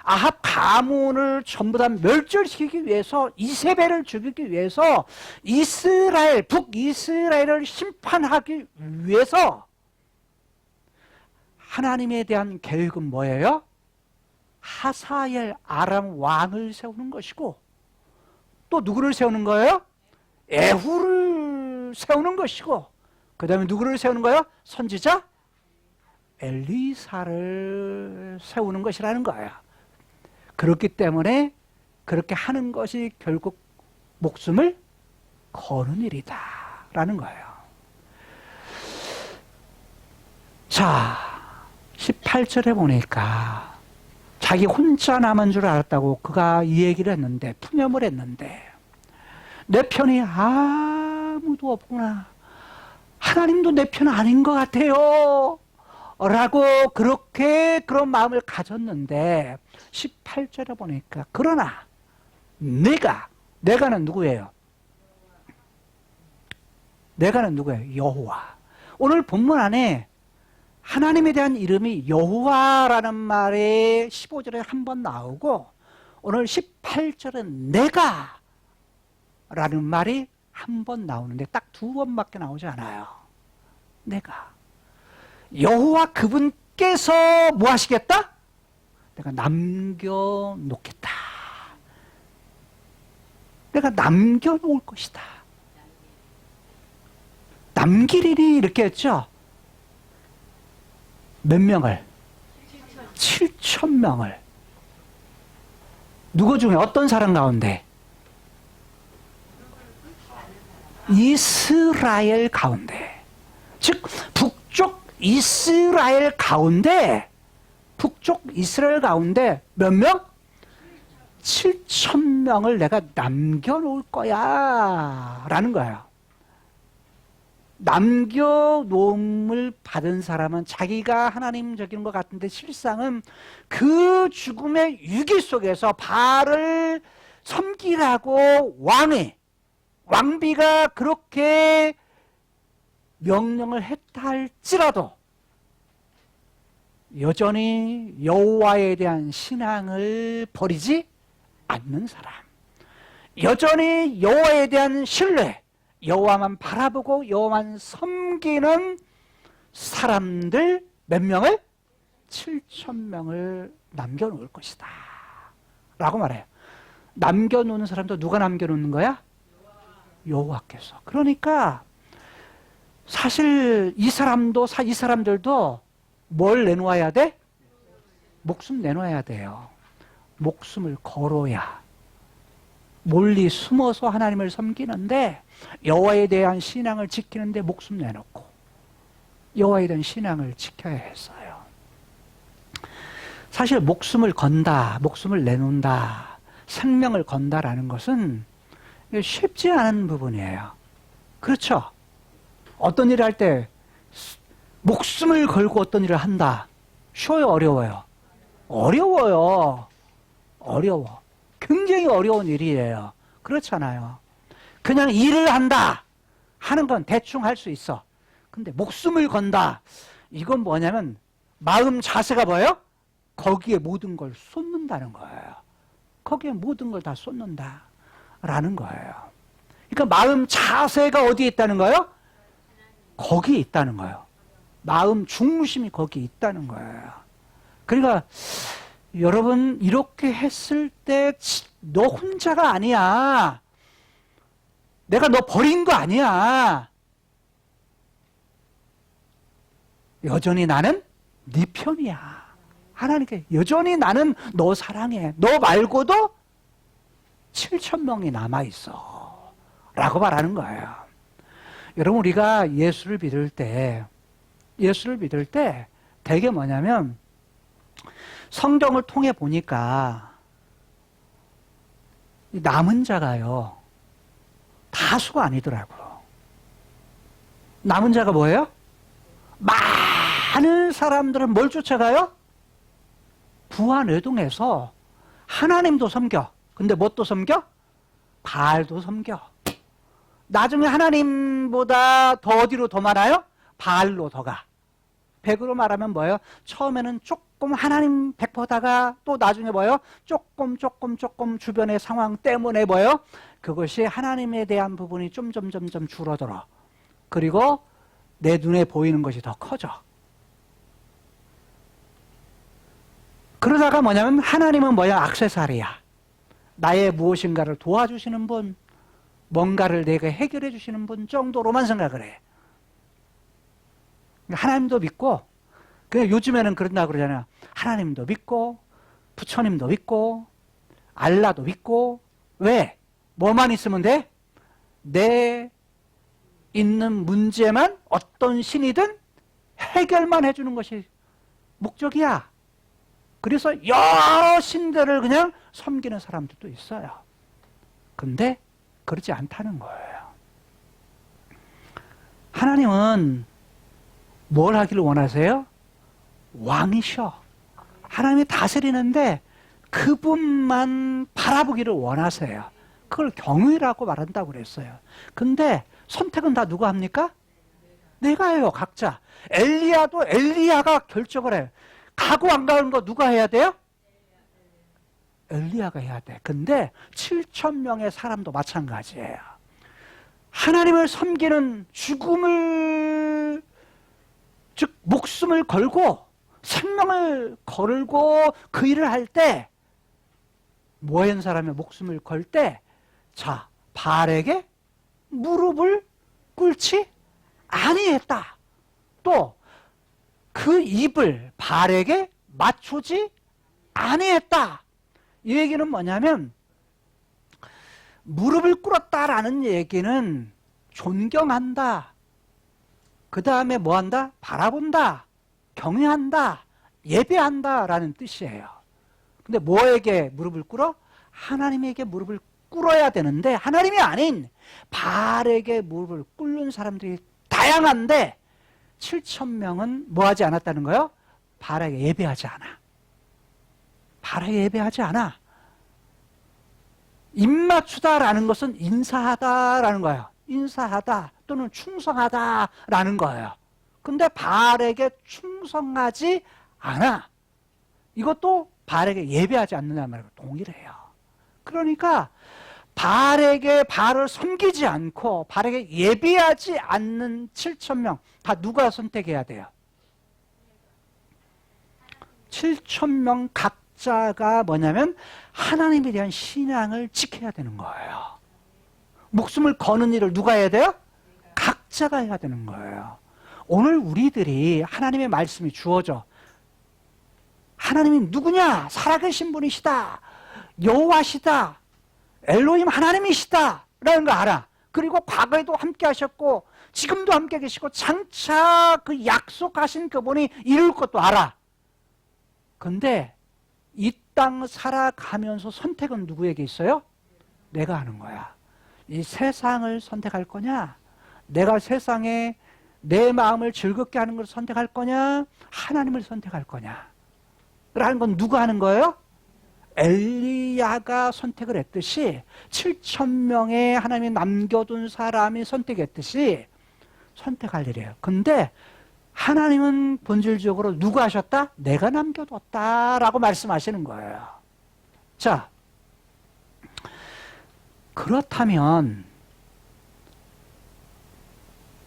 B: 아합 가문을 전부 다 멸절시키기 위해서, 이세벨을 죽이기 위해서 이스라엘, 북이스라엘을 심판하기 위해서 하나님에 대한 계획은 뭐예요? 하사엘 아람 왕을 세우는 것이고 또 누구를 세우는 거예요? 에후를 세우는 것이고 그 다음에 누구를 세우는 거예요? 선지자? 엘리사를 세우는 것이라는 거예요. 그렇기 때문에 그렇게 하는 것이 결국 목숨을 거는 일이다 라는 거예요. 자, 18절에 보니까 자기 혼자 남은 줄 알았다고 그가 이 얘기를 했는데, 푸념을 했는데 내 편이 아무도 없구나, 하나님도 내 편 아닌 것 같아요 라고 그렇게 그런 마음을 가졌는데 18절에 보니까 그러나 내가는 누구예요? 내가는 누구예요? 여호와. 오늘 본문 안에 하나님에 대한 이름이 여호와라는 말이 15절에 한 번 나오고 오늘 18절은 내가 라는 말이 한 번 나오는데 딱 두 번밖에 나오지 않아요. 내가. 여호와 그분께서 뭐 하시겠다? 내가 남겨놓겠다. 내가 남겨놓을 것이다. 남기리니 이렇게 했죠. 몇 명을? 7,000명을. 누구 중에 어떤 사람 가운데? 이스라엘 가운데. 즉 북쪽 이스라엘 가운데, 북쪽 이스라엘 가운데 몇 명? 7,000명을 내가 남겨놓을 거야 라는 거예요. 남겨놓음을 받은 사람은 자기가 하나님적인 것 같은데 실상은 그 죽음의 위기 속에서 바알을 섬기라고 왕비가 그렇게 명령을 했다 할지라도 여전히 여호와에 대한 신앙을 버리지 않는 사람, 여전히 여호와에 대한 신뢰, 여호와만 바라보고 여호와만 섬기는 사람들 몇 명을? 7,000명을 남겨놓을 것이다 라고 말해요. 남겨놓는 사람도 누가 남겨놓는 거야? 여호와께서. 그러니까 사실 이 사람들도 뭘 내놓아야 돼? 목숨 내놓아야 돼요. 목숨을 걸어야 몰리 숨어서 하나님을 섬기는데 여호와에 대한 신앙을 지키는데 목숨 내놓고 여호와에 대한 신앙을 지켜야 했어요. 사실 목숨을 건다, 목숨을 내놓는다, 생명을 건다라는 것은 쉽지 않은 부분이에요. 그렇죠? 어떤 일을 할 때 목숨을 걸고 어떤 일을 한다. 쉬워요? 어려워요? 어려워요. 어려워. 굉장히 어려운 일이에요. 그렇잖아요. 그냥 일을 한다 하는 건 대충 할 수 있어. 근데 목숨을 건다, 이건 뭐냐면 마음 자세가 뭐예요? 거기에 모든 걸 쏟는다는 거예요. 거기에 모든 걸 다 쏟는다라는 거예요. 그러니까 마음 자세가 어디에 있다는 거예요? 거기에 있다는 거예요. 마음 중심이 거기에 있다는 거예요. 그러니까 여러분 이렇게 했을 때 너 혼자가 아니야. 내가 너 버린 거 아니야. 여전히 나는 네 편이야. 하나님께 여전히 나는 너 사랑해. 너 말고도 7,000명이 남아있어 라고 말하는 거예요. 여러분 우리가 예수를 믿을 때 되게 뭐냐면 성경을 통해 보니까 남은 자가요 다수가 아니더라고요. 남은 자가 뭐예요? 많은 사람들은 뭘 쫓아가요? 부하뇌동해서 하나님도 섬겨. 근데 뭣도 섬겨? 바알도 섬겨. 나중에 하나님보다 더 어디로 더 많아요? 바알로 더 가. 100으로 말하면 뭐예요? 처음에는 조금 하나님 100 보다가 또 나중에 뭐예요? 조금 주변의 상황 때문에 뭐예요? 그것이 하나님에 대한 부분이 점점 줄어들어. 그리고 내 눈에 보이는 것이 더 커져. 그러다가 뭐냐면 하나님은 뭐야? 액세서리야. 나의 무엇인가를 도와주시는 분, 뭔가를 내게 해결해 주시는 분 정도로만 생각을 해. 하나님도 믿고, 그냥 요즘에는 그런다고 그러잖아요. 하나님도 믿고, 부처님도 믿고, 알라도 믿고. 왜? 뭐만 있으면 돼? 내 있는 문제만 어떤 신이든 해결만 해주는 것이 목적이야. 그래서 여러 신들을 그냥 섬기는 사람들도 있어요. 근데 그렇지 않다는 거예요. 하나님은 뭘 하기를 원하세요? 왕이셔. 하나님이 다스리는데 그분만 바라보기를 원하세요. 그걸 경외라고 말한다고 그랬어요. 근데 선택은 다 누가 합니까? 내가 해요, 각자. 엘리야가 결정을 해요. 가고 안 가는 거 누가 해야 돼요? 엘리야가 해야 돼. 근데 7,000명의 사람도 마찬가지예요. 하나님을 섬기는 죽음을, 즉 목숨을 걸고 생명을 걸고 그 일을 할 때, 뭐 한 사람의 목숨을 걸 때, 자, 바알에게 무릎을 꿇지 아니했다. 또 그 입을 바알에게 맞추지 아니했다. 이 얘기는 뭐냐면 무릎을 꿇었다라는 얘기는 존경한다. 그 다음에 뭐 한다? 바라본다, 경외한다, 예배한다라는 뜻이에요. 근데 뭐에게 무릎을 꿇어? 하나님에게 무릎을 꿇어야 되는데 하나님이 아닌 바알에게 무릎을 꿇는 사람들이 다양한데 7,000명은 뭐 하지 않았다는 거예요? 바알에게 예배하지 않아. 바알에게 예배하지 않아. 입맞추다라는 것은 인사하다라는 거예요. 인사하다 또는 충성하다라는 거예요. 근데 바알에게 충성하지 않아. 이것도 바알에게 예배하지 않는다는 말과 동일해요. 그러니까 바알에게 바알을 섬기지 않고 바알에게 예배하지 않는 7,000명 다 누가 선택해야 돼요? 7,000명 각자가 뭐냐면 하나님에 대한 신앙을 지켜야 되는 거예요. 목숨을 거는 일을 누가 해야 돼요? 각자가 해야 되는 거예요. 오늘 우리들이 하나님의 말씀이 주어져. 하나님이 누구냐? 살아계신 분이시다. 여호와시다. 엘로힘 하나님이시다. 라는 거 알아. 그리고 과거에도 함께 하셨고 지금도 함께 계시고 장차 그 약속하신 그분이 이룰 것도 알아. 근데 이 땅 살아가면서 선택은 누구에게 있어요? 내가 하는 거야. 이 세상을 선택할 거냐? 내가 세상에 내 마음을 즐겁게 하는 걸 선택할 거냐? 하나님을 선택할 거냐? 라는 건 누가 하는 거예요? 엘리야가 선택을 했듯이 7,000명의 하나님이 남겨둔 사람이 선택했듯이 선택할 일이에요. 근데 하나님은 본질적으로 누가 하셨다? 내가 남겨뒀다라고 말씀하시는 거예요. 자, 그렇다면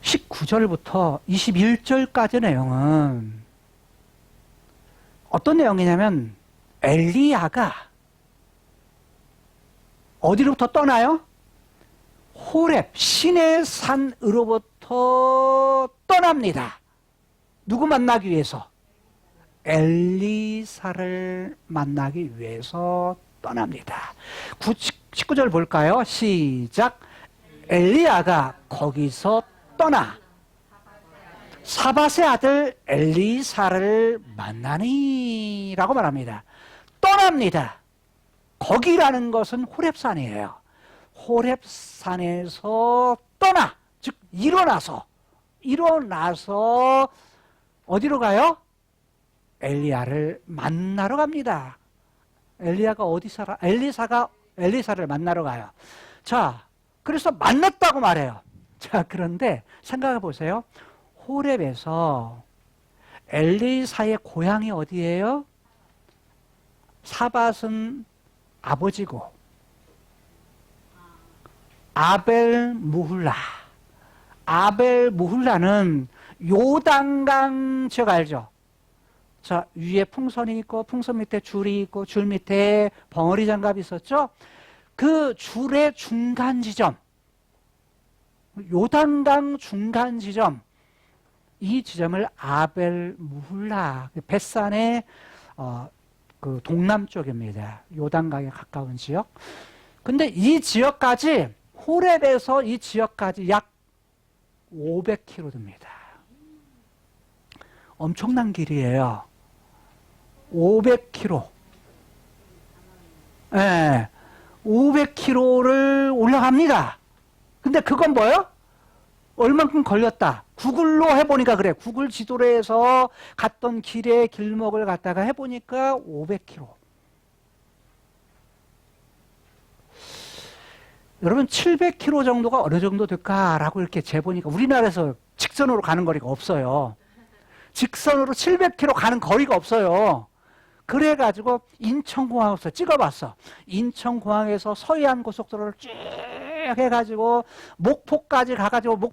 B: 19절부터 21절까지 내용은 어떤 내용이냐면 엘리야가 어디로부터 떠나요? 호렙 시내 산으로부터 떠납니다. 누구 만나기 위해서? 엘리사를 만나기 위해서 떠납니다. 19절 볼까요? 시작. 엘리야가 거기서 떠나 사밧의 아들 엘리사를 만나니 라고 말합니다. 떠납니다. 거기라는 것은 호렙산이에요. 호렙산에서 떠나, 즉 일어나서 어디로 가요? 엘리야를 만나러 갑니다. 엘리야가 어디 살아? 엘리사를 만나러 가요. 자, 그래서 만났다고 말해요. 자, 그런데 생각해 보세요. 호렙에서 엘리사의 고향이 어디예요? 사밧은 아버지고 아벨무훌라는 요단강 지역 알죠? 자, 위에 풍선이 있고 풍선 밑에 줄이 있고 줄 밑에 벙어리 장갑이 있었죠? 그 줄의 중간 지점, 요단강 중간 지점, 이 지점을 아벨무훌라, 벳산의 그 동남쪽입니다. 요단강에 가까운 지역. 근데 이 지역까지, 호렙에서 이 지역까지 약 500km 됩니다. 엄청난 길이에요. 500km. 네, 500km를 올라갑니다. 근데 그건 뭐예요? 얼만큼 걸렸다. 구글로 해보니까 그래. 구글 지도로 해서 갔던 길의 길목을 갖다가 해보니까 500km. 여러분 700km 정도가 어느 정도 될까라고 이렇게 재보니까 우리나라에서 직선으로 가는 거리가 없어요. 직선으로 700km 가는 거리가 없어요. 그래가지고 인천공항에서 찍어봤어. 인천공항에서 서해안 고속도로를 쭉 해가지고 목포까지 가가지고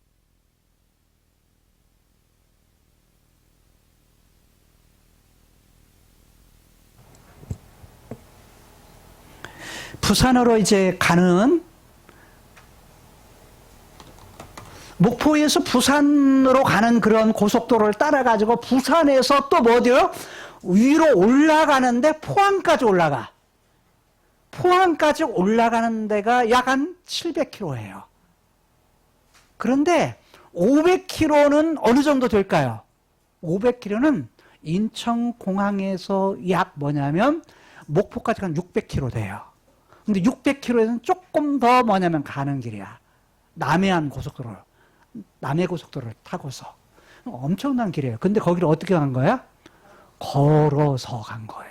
B: 부산으로 이제 가는, 목포에서 부산으로 가는 그런 고속도로를 따라가지고 부산에서 또 뭐 어디요? 위로 올라가는데 포항까지 올라가. 포항까지 올라가는 데가 약 한 700km예요. 그런데 500km는 어느 정도 될까요? 500km는 인천공항에서 약 뭐냐면 목포까지 한 600km 돼요. 근데 600km에서는 조금 더 뭐냐면 가는 길이야. 남해고속도로를 타고서. 엄청난 길이에요. 근데 거기를 어떻게 간 거야? 걸어서 간 거예요.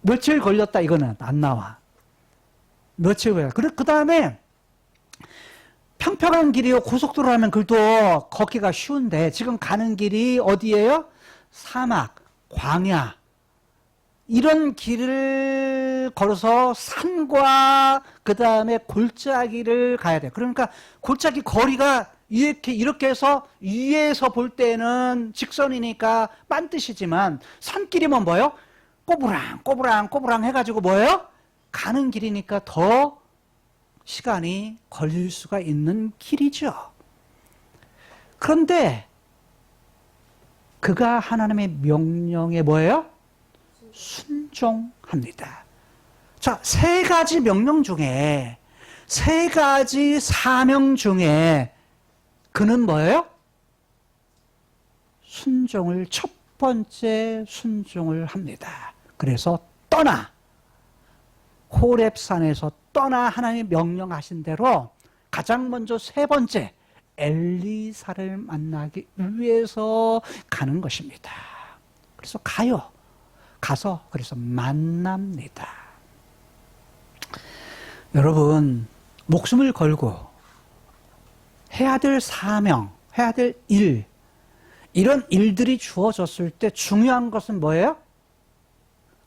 B: 며칠 걸렸다 이거는 안 나와. 며칠 걸려. 그 다음에 평평한 길이요. 고속도로 하면 그래도 걷기가 쉬운데 지금 가는 길이 어디예요? 사막, 광야. 이런 길을 걸어서 산과 그 다음에 골짜기를 가야 돼. 그러니까 골짜기 거리가 이렇게 해서 위에서 볼 때는 직선이니까 빤뜻이지만 산길이면 뭐예요? 꼬부랑 해가지고 뭐예요? 가는 길이니까 더 시간이 걸릴 수가 있는 길이죠. 그런데 그가 하나님의 명령에 뭐예요? 순종합니다. 자, 세 가지 명령 중에, 세 가지 사명 중에 그는 뭐예요? 순종을, 첫 번째 순종을 합니다. 그래서 호렙산에서 떠나 하나님이 명령하신 대로 가장 먼저 세 번째 엘리사를 만나기 위해서 가는 것입니다. 그래서 가서 그래서 만납니다. 여러분, 목숨을 걸고 해야 될 사명, 해야 될 일, 이런 일들이 주어졌을 때 중요한 것은 뭐예요?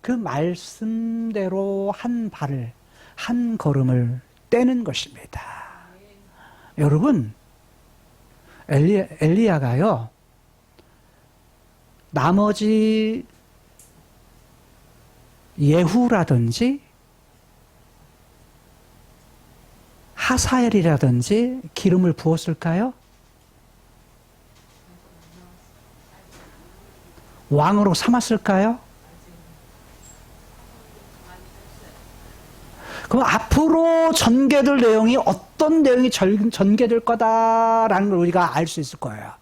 B: 그 말씀대로 한 걸음을 떼는 것입니다. 여러분, 엘리야가요, 나머지 예후라든지 하사엘이라든지 기름을 부었을까요? 왕으로 삼았을까요? 그럼 앞으로 전개될 내용이 어떤 내용이 전개될 거다라는 걸 우리가 알 수 있을 거예요.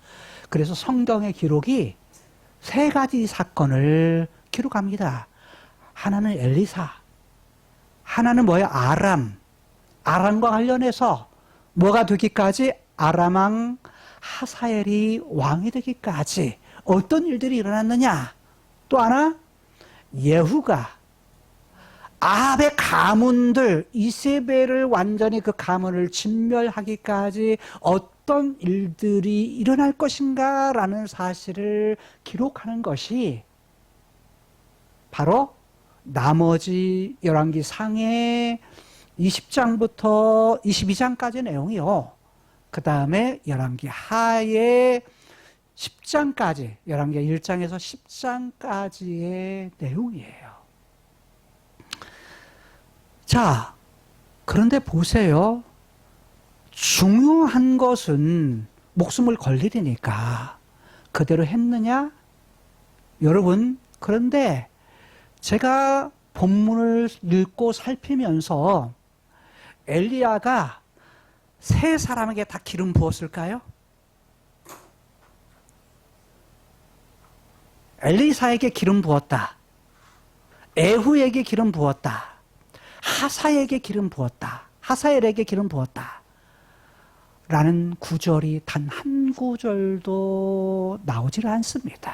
B: 그래서 성경의 기록이 세 가지 사건을 기록합니다. 하나는 엘리사, 하나는 뭐예요? 아람과 관련해서 뭐가 되기까지 아람왕 하사엘이 왕이 되기까지 어떤 일들이 일어났느냐? 또 하나, 예후가 아합의 가문들, 이세벨을 완전히 그 가문을 진멸하기까지 어떤 일들이 일어날 것인가라는 사실을 기록하는 것이 바로 나머지 열왕기 상의 20장부터 22장까지 내용이요. 그 다음에 열왕기 하의 10장까지, 열왕기 1장에서 10장까지의 내용이에요. 자, 그런데 보세요. 중요한 것은 목숨을 걸 일이니까 그대로 했느냐? 여러분, 그런데 제가 본문을 읽고 살피면서 엘리야가 세 사람에게 다 기름 부었을까요? 엘리사에게 기름 부었다. 에후에게 기름 부었다. 하사에게 기름 부었다. 하사엘에게 기름 부었다. 라는 구절이 단 한 구절도 나오질 않습니다.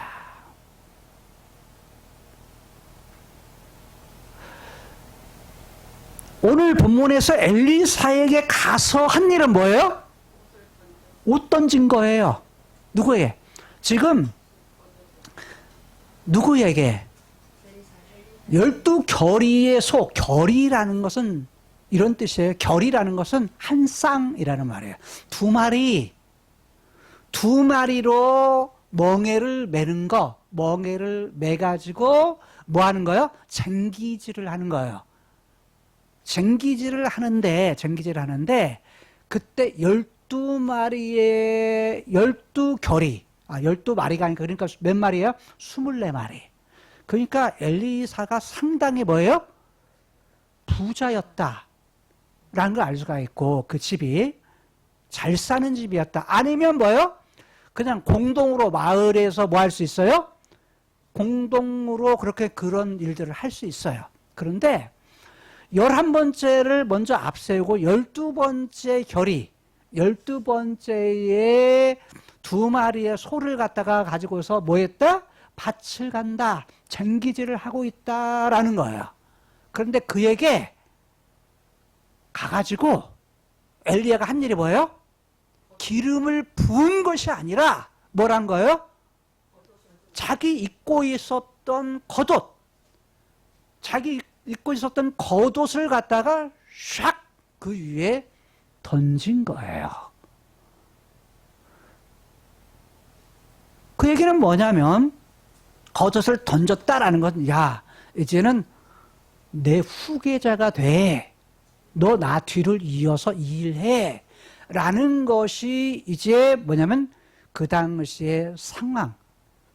B: 오늘 본문에서 엘리사에게 가서 한 일은 뭐예요? 옷 던진 거예요. 누구에게? 지금 누구에게? 12결의의 소, 결의라는 것은 이런 뜻이에요. 결의라는 것은 한 쌍이라는 말이에요. 두 마리로 멍에를 매는 거, 멍에를 매가지고 뭐 하는 거예요? 쟁기질을 하는 거예요. 쟁기질을 하는데 그때 12마리의 12결의, 12마리가 아니까 그러니까 몇 마리예요? 24마리. 그러니까 엘리사가 상당히 뭐예요? 부자였다 라는 걸 알 수가 있고, 그 집이 잘 사는 집이었다. 아니면 뭐요? 그냥 공동으로 마을에서 뭐 할 수 있어요? 공동으로 그렇게 그런 일들을 할 수 있어요. 그런데 11번째를 먼저 앞세우고 12번째 결의, 12번째에 2마리의 소를 갖다가 가지고서 뭐 했다? 밭을 간다. 쟁기질을 하고 있다라는 거예요. 그런데 그에게 가가지고 엘리야가 한 일이 뭐예요? 기름을 부은 것이 아니라 뭐란 거예요? 자기 입고 있었던 겉옷, 자기 입고 있었던 겉옷을 갖다가 샥 그 위에 던진 거예요. 그 얘기는 뭐냐면 겉옷을 던졌다라는 건 야, 이제는 내 후계자가 돼. 너 나 뒤를 이어서 일해. 라는 것이 이제 뭐냐면 그 당시의 상황,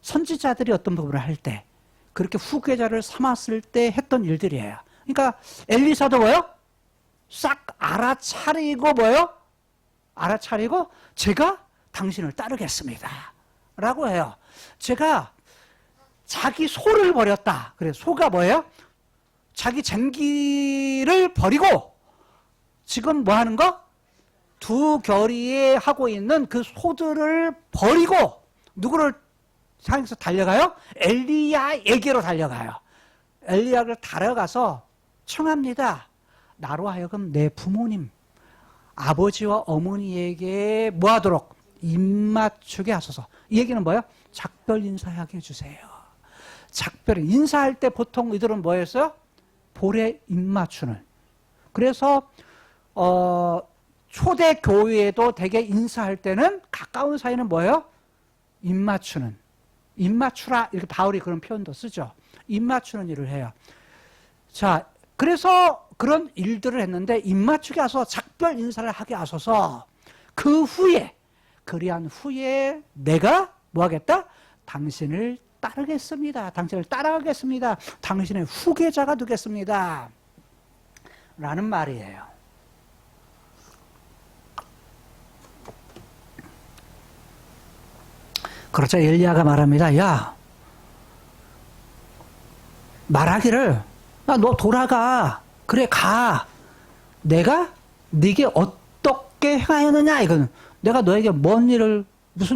B: 선지자들이 어떤 부분을 할 때 그렇게 후계자를 삼았을 때 했던 일들이에요. 그러니까 엘리사도 뭐요? 싹 알아차리고 뭐요? 알아차리고 제가 당신을 따르겠습니다. 라고 해요. 제가 자기 소를 버렸다. 그래, 소가 뭐예요? 자기 쟁기를 버리고 지금 뭐 하는 거? 2결의에 하고 있는 그 소들을 버리고 누구를 향해서 달려가요? 엘리야에게로 달려가요. 엘리야를 달아가서 청합니다. 나로 하여금 내 부모님, 아버지와 어머니에게 뭐 하도록? 입맞추게 하소서. 이 얘기는 뭐예요? 작별 인사하게 해주세요. 작별 인사할 때 보통 이들은 뭐 했어요? 볼에 입맞추는. 그래서 초대 교회에도 대개 인사할 때는 가까운 사이는 뭐예요? 입맞추는. 입맞추라 이렇게 바울이 그런 표현도 쓰죠. 입맞추는 일을 해요. 자, 그래서 그런 일들을 했는데 입맞추게 하소서, 작별 인사를 하게 하소서. 그 후에 그리한 후에 내가 뭐 하겠다? 당신을 따르겠습니다. 당신을 따라가겠습니다. 당신의 후계자가 되겠습니다. 라는 말이에요. 그렇죠. 엘리야가 말합니다. 야, 말하기를, 야, 너 돌아가. 그래, 가. 내가 네게 어떻게 행하였느냐? 이거는 내가 너에게 무슨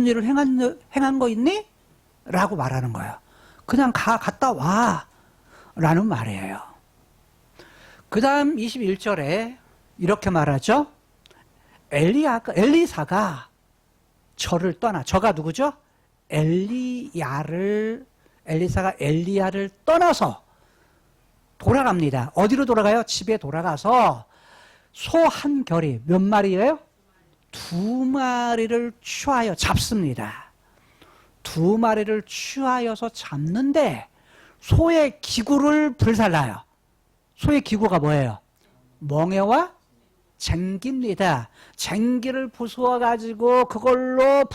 B: 일을 행한 거 있니? 라고 말하는 거예요. 그냥 갔다 와. 라는 말이에요. 그 다음 21절에 이렇게 말하죠. 엘리사가 저를 떠나, 저가 누구죠? 엘리사가 엘리야를 떠나서 돌아갑니다. 어디로 돌아가요? 집에 돌아가서 소 한 결이 몇 마리예요? 2마리를 취하여 잡습니다. 2마리를 취하여서 잡는데 소의 기구를 불살라요. 소의 기구가 뭐예요? 멍에와 쟁기입니다. 쟁기를 부수어 가지고 그걸로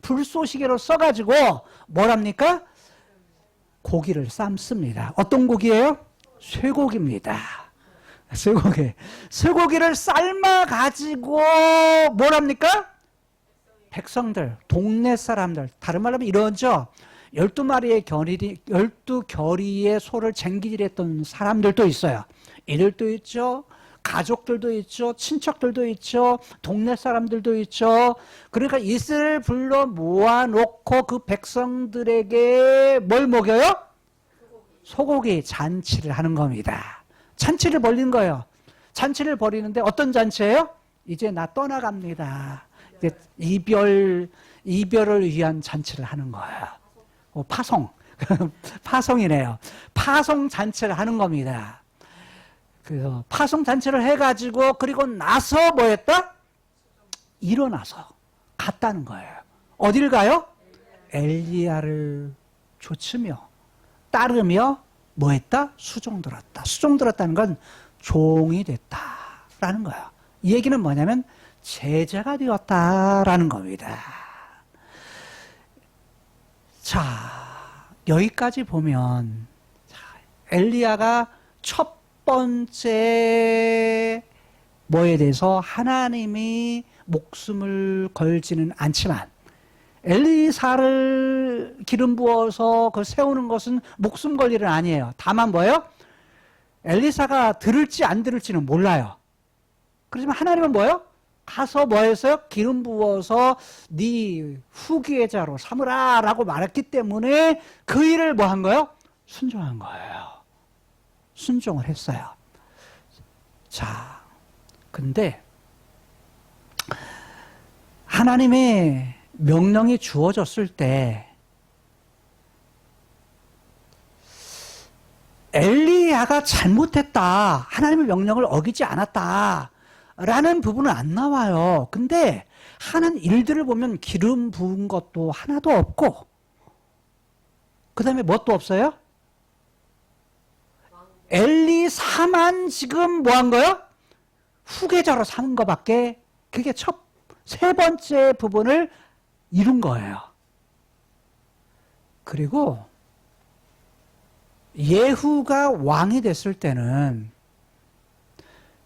B: 불쏘시개로 써가지고 뭐랍니까? 고기를 삶습니다. 어떤 고기예요? 쇠고기입니다. 쇠고기를 삶아가지고 뭐랍니까? 백성들, 동네 사람들, 다른 말로 하면 이러죠. 12결의의 소를 쟁기질했던 사람들도 있어요. 이들도 있죠. 가족들도 있죠. 친척들도 있죠. 동네 사람들도 있죠. 그러니까 이슬을 불러 모아놓고 그 백성들에게 뭘 먹여요? 소고기 잔치를 하는 겁니다. 잔치를 벌린 거예요. 잔치를 벌이는데 어떤 잔치예요? 이제 나 떠나갑니다. 이제 이별을 위한 잔치를 하는 거예요. 파송. 파송이네요. 파송 잔치를 하는 겁니다. 그래서 파송 잔치를 해가지고 그리고 나서 뭐 했다? 일어나서 갔다는 거예요. 어딜 가요? 엘리야를 좇으며 따르며 뭐 했다? 수종 들었다. 수종 들었다는 건 종이 됐다라는 거예요. 이 얘기는 뭐냐면 제자가 되었다라는 겁니다. 자, 여기까지 보면 엘리야가 첫 번째 뭐에 대해서 하나님이 목숨을 걸지는 않지만 엘리사를 기름 부어서 그 세우는 것은 목숨 걸 일은 아니에요. 다만 뭐예요? 엘리사가 들을지 안 들을지는 몰라요. 그렇지만 하나님은 뭐예요? 가서 뭐 했어요? 기름 부어서 네 후계자로 삼으라 라고 말했기 때문에 그 일을 뭐 한 거예요? 순종한 거예요. 순종을 했어요. 자, 근데 하나님의 명령이 주어졌을 때 엘리야가 잘못했다, 하나님의 명령을 어기지 않았다 라는 부분은 안 나와요. 근데 하는 일들을 보면 기름 부은 것도 하나도 없고, 그 다음에 뭣도 없어요? 엘리사만 지금 뭐 한 거예요? 후계자로 삼은 것밖에, 그게 세 번째 부분을 이룬 거예요. 그리고 예후가 왕이 됐을 때는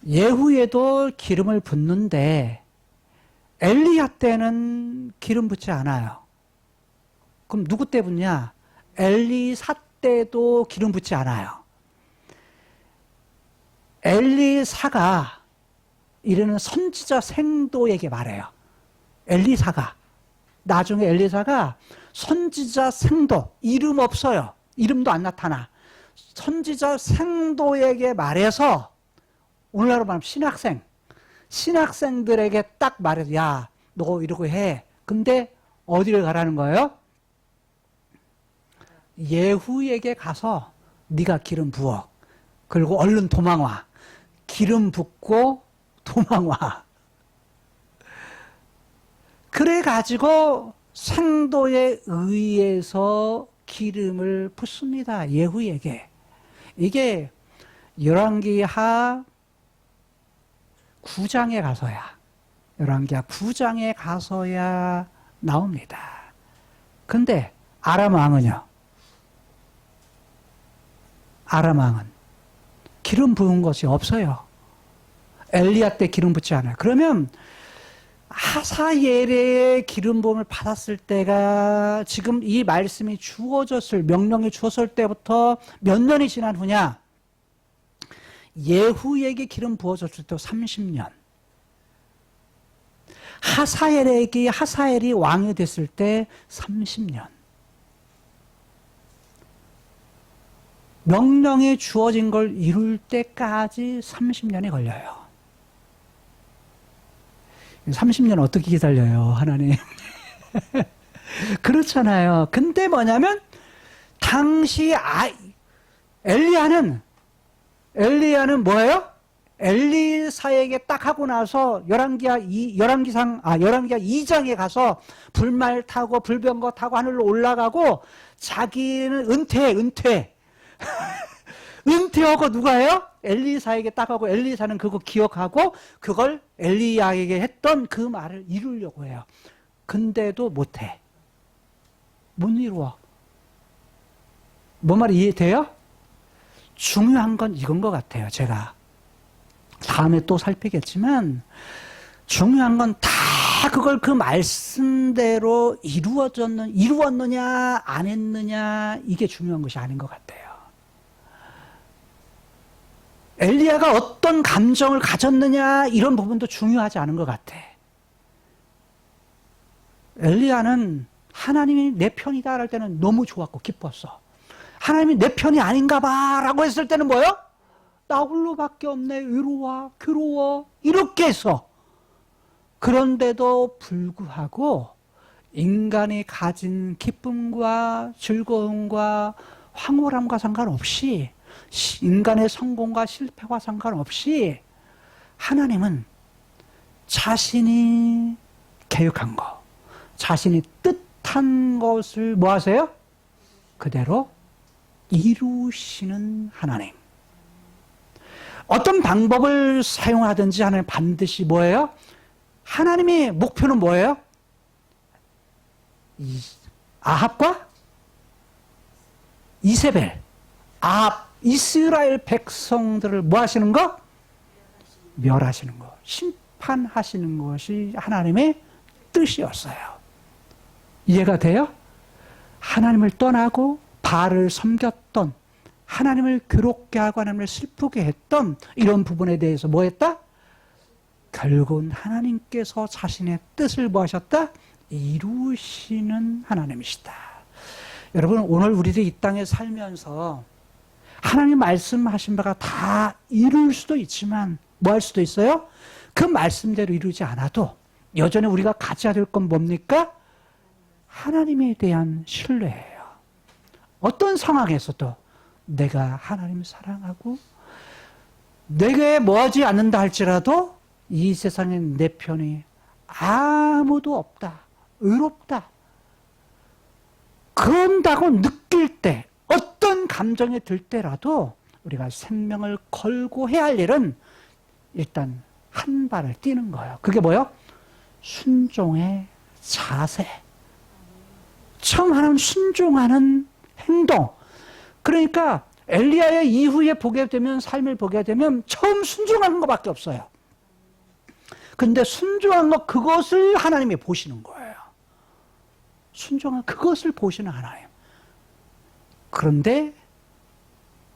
B: 예후에도 기름을 붓는데 엘리야 때는 기름 붓지 않아요. 그럼 누구 때 붓냐? 엘리사 때도 기름 붓지 않아요. 엘리사가 이르는 선지자 생도에게 말해요. 엘리사가, 나중에 엘리사가 선지자 생도, 이름 없어요. 이름도 안 나타나. 선지자 생도에게 말해서, 오늘날로 말하면 신학생들에게 딱 말해서, 야, 너 이러고 해. 근데 어디를 가라는 거예요? 예후에게 가서 네가 기름 부어. 그리고 얼른 도망와. 기름 붓고 도망와. 그래가지고 생도에 의해서 기름을 붓습니다. 예후에게. 이게 열왕기하 9장에 가서야, 열왕기하 9장에 가서야 나옵니다. 근데 아람 왕은요? 아람 왕은 기름 부은 것이 없어요. 엘리야 때 기름 붓지 않아요. 그러면 하사엘의 기름 부음을 받았을 때가 지금 이 말씀이 주어졌을, 명령이 주어졌을 때부터 몇 년이 지난 후냐? 예후에게 기름 부어졌을 때 30년. 하사엘이 왕이 됐을 때 30년. 명령이 주어진 걸 이룰 때까지 30년이 걸려요. 30년 어떻게 기다려요, 하나님? 그렇잖아요. 근데 뭐냐면, 당시 엘리야는 뭐예요? 엘리사에게 딱 하고 나서 열왕기하 2장에 가서 불말 타고 불병거 타고 하늘로 올라가고 자기는 은퇴. 은퇴하고 누가 해요? 엘리사에게 딱 하고 엘리사는 그거 기억하고 그걸 엘리야에게 했던 그 말을 이루려고 해요. 근데도 못해. 못 이루어. 뭔 말이 이해돼요? 중요한 건 이건 것 같아요. 제가 다음에 또 살피겠지만 중요한 건 다 그걸 그 말씀대로 이루었느냐 안 했느냐, 이게 중요한 것이 아닌 것 같아요. 엘리야가 어떤 감정을 가졌느냐 이런 부분도 중요하지 않은 것 같아. 엘리야는 하나님이 내 편이다 할 때는 너무 좋았고 기뻤어. 하나님이 내 편이 아닌가 봐 라고 했을 때는 뭐예요? 나 홀로밖에 없네, 외로워, 괴로워, 이렇게 했어. 그런데도 불구하고 인간이 가진 기쁨과 즐거움과 황홀함과 상관없이, 인간의 성공과 실패와 상관없이 하나님은 자신이 계획한 거, 자신이 뜻한 것을 뭐 하세요? 그대로 이루시는 하나님. 어떤 방법을 사용하든지 하나님 반드시 뭐예요? 하나님의 목표는 뭐예요? 아합과 이세벨, 이스라엘 백성들을 뭐 하시는 거? 멸하시는 거. 심판하시는 것이 하나님의 뜻이었어요. 이해가 돼요? 하나님을 떠나고 바알을 섬겼던, 하나님을 괴롭게 하고 하나님을 슬프게 했던 이런 부분에 대해서 뭐 했다? 결국은 하나님께서 자신의 뜻을 뭐 하셨다? 이루시는 하나님이시다. 여러분, 오늘 우리들이 이 땅에 살면서 하나님 말씀하신 바가 다 이룰 수도 있지만 뭐 할 수도 있어요? 그 말씀대로 이루지 않아도 여전히 우리가 가져야 될 건 뭡니까? 하나님에 대한 신뢰예요. 어떤 상황에서도 내가 하나님 사랑하고 내게 뭐하지 않는다 할지라도 이 세상에 내 편이 아무도 없다. 의롭다. 그런다고 느낄 때, 어떤 감정이 들 때라도 우리가 생명을 걸고 해야 할 일은 일단 한 발을 뛰는 거예요. 그게 뭐예요? 순종의 자세. 처음 하는 순종하는 행동. 그러니까 엘리야의 이후에 보게 되면, 삶을 보게 되면 처음 순종하는 것밖에 없어요. 근데 순종한 것, 그것을 하나님이 보시는 거예요. 순종한 그것을 보시는 하나님. 그런데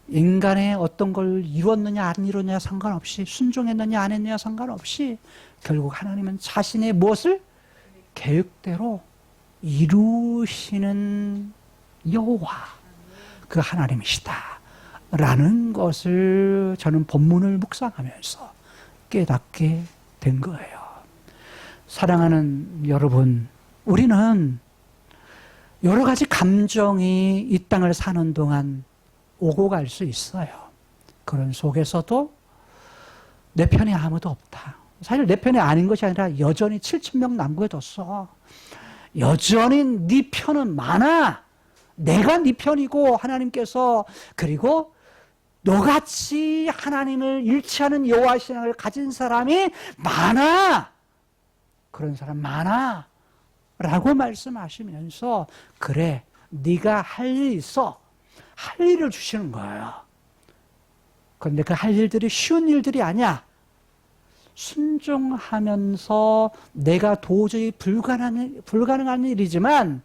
B: 인간의 어떤 걸 이뤘느냐 안 이뤘느냐 상관없이, 순종했느냐 안 했느냐 상관없이 결국 하나님은 자신의 무엇을 계획대로 이루시는 여호와, 그 하나님이시다 라는 것을 저는 본문을 묵상하면서 깨닫게 된 거예요. 사랑하는 여러분, 우리는 여러 가지 감정이 이 땅을 사는 동안 오고 갈 수 있어요. 그런 속에서도 내 편에 아무도 없다. 사실 내 편이 아닌 것이 아니라 여전히 7,000명 남겨뒀어. 여전히 네 편은 많아. 내가 네 편이고 하나님께서, 그리고 너같이 하나님을 일치하는 여호와 신앙을 가진 사람이 많아. 그런 사람 많아 라고 말씀하시면서, 그래, 네가 할 일이 있어. 할 일을 주시는 거예요. 그런데 그 할 일들이 쉬운 일들이 아니야. 순종하면서 내가 도저히 불가능한 일이지만,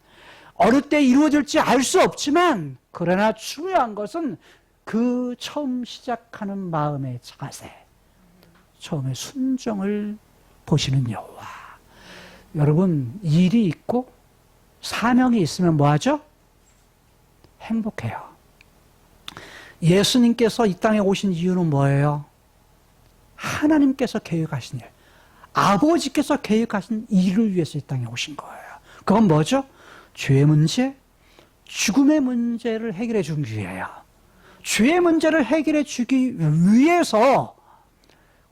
B: 어느 때 이루어질지 알 수 없지만, 그러나 중요한 것은 그 처음 시작하는 마음의 자세, 처음에 순종을 보시는 여호와. 여러분, 일이 있고 사명이 있으면 뭐하죠? 행복해요. 예수님께서 이 땅에 오신 이유는 뭐예요? 하나님께서 계획하신 일, 아버지께서 계획하신 일을 위해서 이 땅에 오신 거예요. 그건 뭐죠? 죄의 문제, 죽음의 문제를 해결해 주기 위해요. 죄의 문제를 해결해 주기 위해서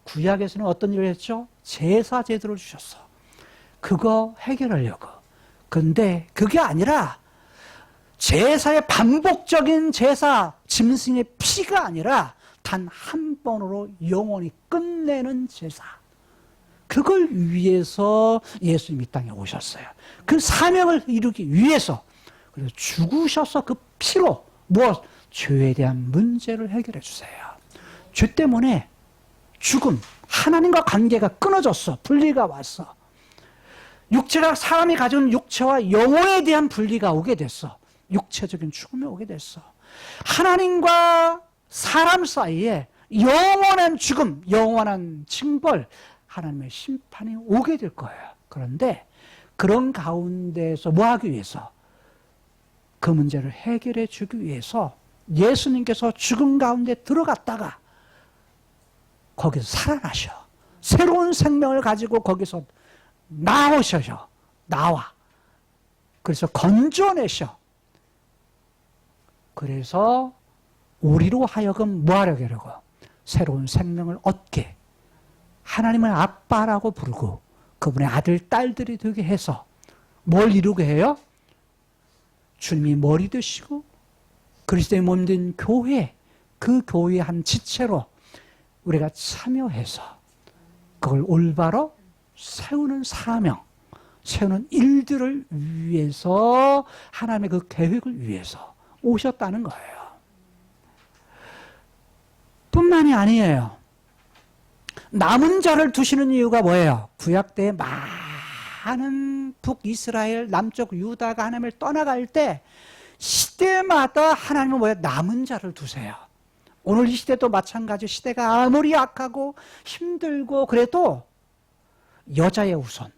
B: 구약에서는 어떤 일을 했죠? 제사 제도를 주셨어. 그거 해결하려고. 근데 그게 아니라 제사의 반복적인 제사, 짐승의 피가 아니라 단 한 번으로 영원히 끝내는 제사. 그걸 위해서 예수님이 이 땅에 오셨어요. 그 사명을 이루기 위해서. 그래서 죽으셔서 그 피로 무엇? 죄에 대한 문제를 해결해 주세요. 죄 때문에 죽음, 하나님과 관계가 끊어졌어. 분리가 왔어. 육체가, 사람이 가진 육체와 영혼에 대한 분리가 오게 됐어. 육체적인 죽음이 오게 됐어. 하나님과 사람 사이에 영원한 죽음, 영원한 징벌, 하나님의 심판이 오게 될 거예요. 그런데 그런 가운데서 뭐 하기 위해서? 그 문제를 해결해 주기 위해서 예수님께서 죽음 가운데 들어갔다가 거기서 살아나셔. 새로운 생명을 가지고 거기서 나오셔. 나와. 그래서 건져내셔. 그래서 우리로 하여금 뭐 하려고? 새로운 생명을 얻게. 하나님을 아빠라고 부르고 그분의 아들, 딸들이 되게 해서 뭘 이루게 해요? 주님이 머리 되시고 그리스도의 몸 된 교회, 그 교회의 한 지체로 우리가 참여해서 그걸 올바로 세우는 사명, 세우는 일들을 위해서, 하나님의 그 계획을 위해서 오셨다는 거예요. 뿐만이 아니에요. 남은 자를 두시는 이유가 뭐예요? 구약 때 많은 북이스라엘 남쪽 유다가 하나님을 떠나갈 때 시대마다 하나님은 뭐예요? 남은 자를 두세요. 오늘 이 시대도 마찬가지. 시대가 아무리 약하고 힘들고 그래도 여자의 우선,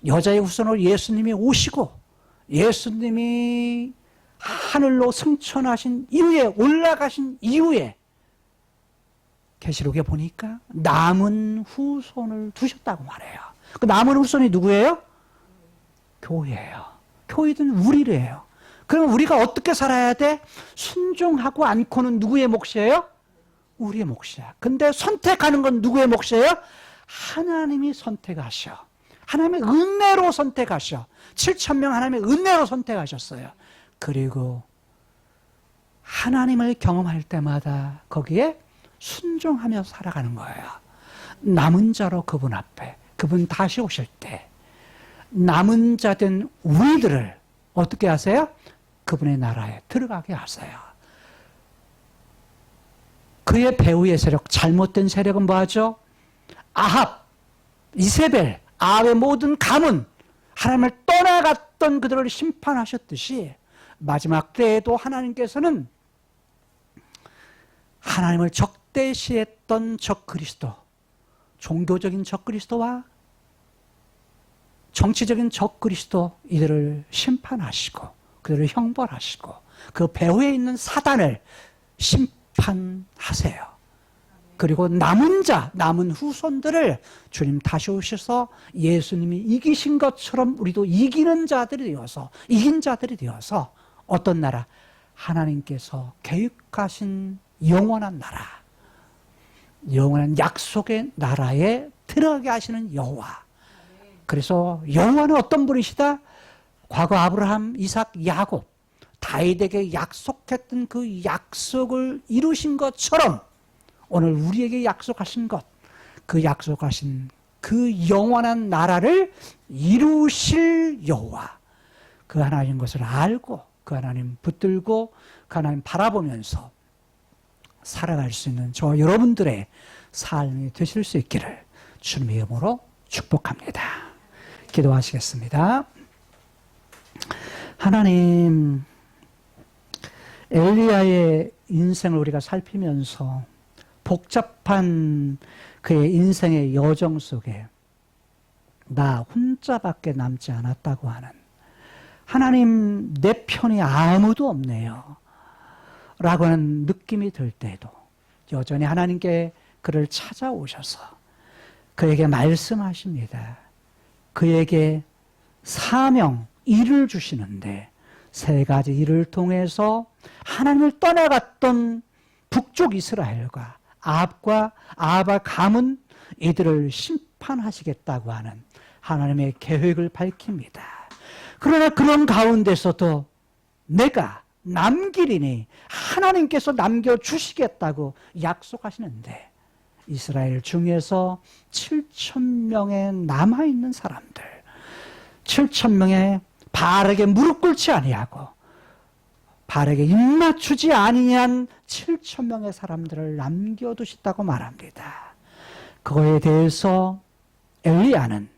B: 여자의 우선으로 예수님이 오시고 예수님이 하늘로 승천하신 이후에, 올라가신 이후에 계시록에 보니까 남은 후손을 두셨다고 말해요. 그 남은 후손이 누구예요? 교회예요. 교회든 우리래요. 그러면 우리가 어떻게 살아야 돼? 순종하고 않고는 누구의 몫이에요? 우리의 몫이야. 근데 선택하는 건 누구의 몫이에요? 하나님이 선택하셔. 하나님의 은혜로 선택하셔. 7,000명 하나님의 은혜로 선택하셨어요. 그리고 하나님을 경험할 때마다 거기에 순종하며 살아가는 거예요. 남은 자로 그분 앞에, 그분 다시 오실 때 남은 자된 우리들을 어떻게 하세요? 그분의 나라에 들어가게 하세요. 그의 배후의 세력, 잘못된 세력은 뭐하죠? 아합, 이세벨, 아합의 모든 가문, 하나님을 떠나갔던 그들을 심판하셨듯이 마지막 때에도 하나님께서는 하나님을 적대시했던 적그리스도, 종교적인 적그리스도와 정치적인 적그리스도, 이들을 심판하시고 그들을 형벌하시고 그 배후에 있는 사단을 심판하세요. 그리고 남은 자, 남은 후손들을 주님 다시 오셔서 예수님이 이기신 것처럼 우리도 이기는 자들이 되어서, 이긴 자들이 되어서 어떤 나라? 하나님께서 계획하신 영원한 나라, 영원한 약속의 나라에 들어가게 하시는 여호와. 그래서 여호와는 어떤 분이시다? 과거 아브라함, 이삭, 야곱, 다윗에게 약속했던 그 약속을 이루신 것처럼 오늘 우리에게 약속하신 것, 그 약속하신 그 영원한 나라를 이루실 여호와, 그 하나님 것을 알고 그 하나님 붙들고 그 하나님 바라보면서 살아갈 수 있는 저와 여러분들의 삶이 되실 수 있기를 주님의 이름으로 축복합니다. 기도하시겠습니다. 하나님, 엘리야의 인생을 우리가 살피면서 복잡한 그의 인생의 여정 속에 나 혼자밖에 남지 않았다고 하는, 하나님 내 편이 아무도 없네요 라고 하는 느낌이 들 때도 여전히 하나님께 그를 찾아오셔서 그에게 말씀하십니다. 그에게 사명, 일을 주시는데 세 가지 일을 통해서 하나님을 떠나갔던 북쪽 이스라엘과 아합의 가문, 이들을 심판하시겠다고 하는 하나님의 계획을 밝힙니다. 그러나 그런 가운데서도 내가 남기리니 하나님께서 남겨주시겠다고 약속하시는데 이스라엘 중에서 7,000명의 남아있는 사람들, 7,000명의 바알에게 무릎 꿇지 아니하고 바알에게 입맞추지 아니한 7,000명의 사람들을 남겨두셨다고 말합니다. 그거에 대해서 엘리야는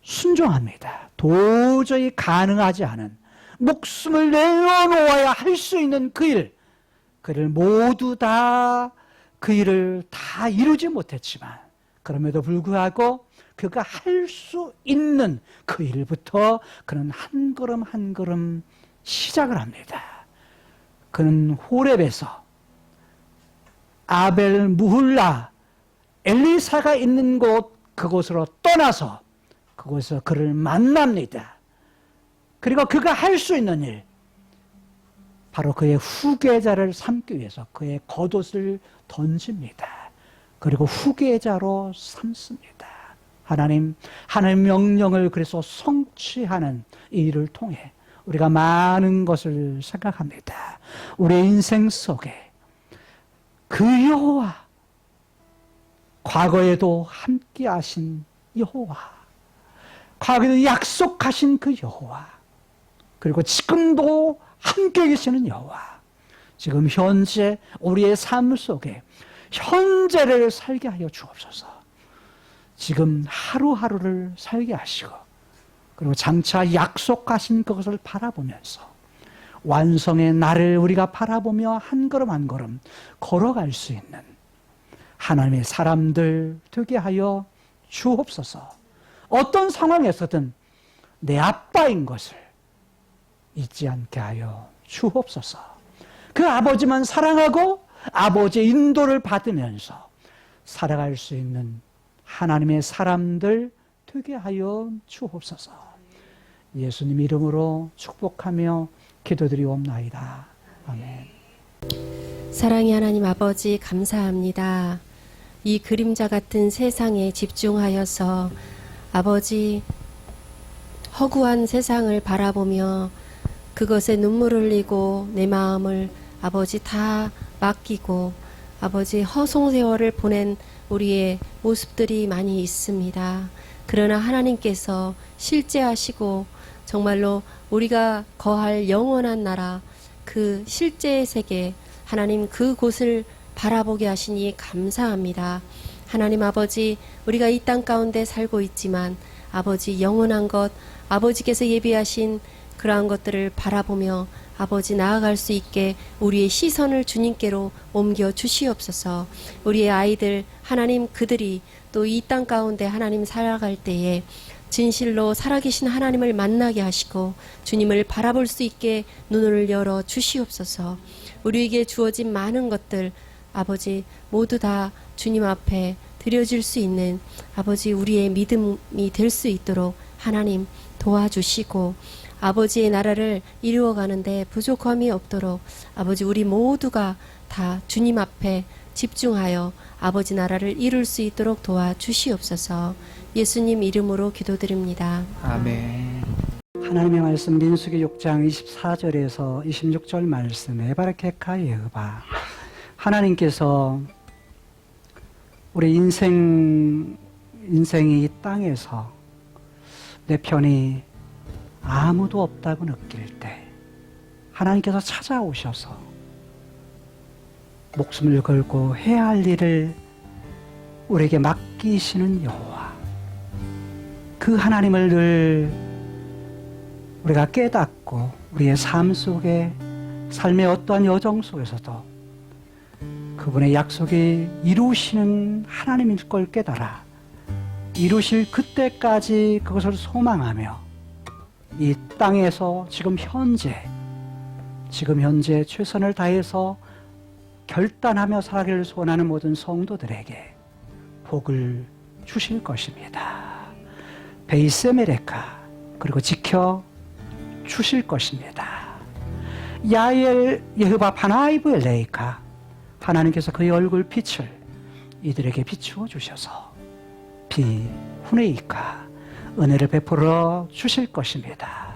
B: 순종합니다. 도저히 가능하지 않은, 목숨을 내어놓아야 할 수 있는 그 일, 그를 모두 다 그 일을 다 이루지 못했지만 그럼에도 불구하고 그가 할 수 있는 그 일부터 그는 한 걸음 한 걸음 시작을 합니다. 그는 호렙에서 아벨 무훌라, 엘리사가 있는 곳, 그곳으로 떠나서 그곳에서 그를 만납니다. 그리고 그가 할 수 있는 일, 바로 그의 후계자를 삼기 위해서 그의 겉옷을 던집니다. 그리고 후계자로 삼습니다. 하나님 명령을 그래서 성취하는 이 일을 통해 우리가 많은 것을 생각합니다. 우리의 인생 속에 그 여호와, 과거에도 함께 하신 여호와, 과거에도 약속하신 그 여호와, 그리고 지금도 함께 계시는 여호와, 지금 현재 우리의 삶 속에 현재를 살게 하여 주옵소서. 지금 하루하루를 살게 하시고 그리고 장차 약속하신 그것을 바라보면서 완성의 날을 우리가 바라보며 한 걸음 한 걸음 걸어갈 수 있는 하나님의 사람들 되게 하여 주옵소서. 어떤 상황에서든 내 아빠인 것을 잊지 않게 하여 주옵소서. 그 아버지만 사랑하고 아버지의 인도를 받으면서 살아갈 수 있는 하나님의 사람들 되게 하여 주옵소서. 예수님 이름으로 축복하며 기도드리옵나이다. 아멘.
C: 사랑의 하나님 아버지 감사합니다. 이 그림자 같은 세상에 집중하여서 아버지 허구한 세상을 바라보며 그것에 눈물을 흘리고 내 마음을 아버지 다 맡기고 아버지 허송세월을 보낸 우리의 모습들이 많이 있습니다. 그러나 하나님께서 실제하시고 정말로 우리가 거할 영원한 나라 그 실제의 세계 하나님 그곳을 바라보게 하시니 감사합니다. 하나님 아버지 우리가 이 땅 가운데 살고 있지만 아버지 영원한 것 아버지께서 예비하신 그러한 것들을 바라보며 아버지 나아갈 수 있게 우리의 시선을 주님께로 옮겨 주시옵소서. 우리의 아이들 하나님 그들이 또 이 땅 가운데 하나님 살아갈 때에 진실로 살아계신 하나님을 만나게 하시고 주님을 바라볼 수 있게 눈을 열어 주시옵소서. 우리에게 주어진 많은 것들 아버지 모두 다 주님 앞에 드려질 수 있는 아버지 우리의 믿음이 될 수 있도록 하나님 도와주시고 아버지의 나라를 이루어가는데 부족함이 없도록 아버지 우리 모두가 다 주님 앞에 집중하여 아버지 나라를 이룰 수 있도록 도와주시옵소서. 예수님 이름으로 기도드립니다.
B: 아멘. 하나님의 말씀 민수기 6장 24절에서 26절 말씀에 바르케카 예흐바 하나님께서 우리 인생이 이 땅에서 내 편이 아무도 없다고 느낄 때 하나님께서 찾아오셔서 목숨을 걸고 해야 할 일을 우리에게 맡기시는 여호와 그 하나님을 늘 우리가 깨닫고 우리의 삶 속에 삶의 어떠한 여정 속에서도 그분의 약속이 이루시는 하나님일 걸 깨달아 이루실 그때까지 그것을 소망하며 이 땅에서 지금 현재 최선을 다해서 결단하며 살아가기를 소원하는 모든 성도들에게 복을 주실 것입니다. 베이세메레카 그리고 지켜 주실 것입니다. 야엘 예흐바 파나이브 엘레이카 하나님께서 그의 얼굴 빛을 이들에게 비추어 주셔서 비 후네이카 은혜를 베풀어 주실 것입니다.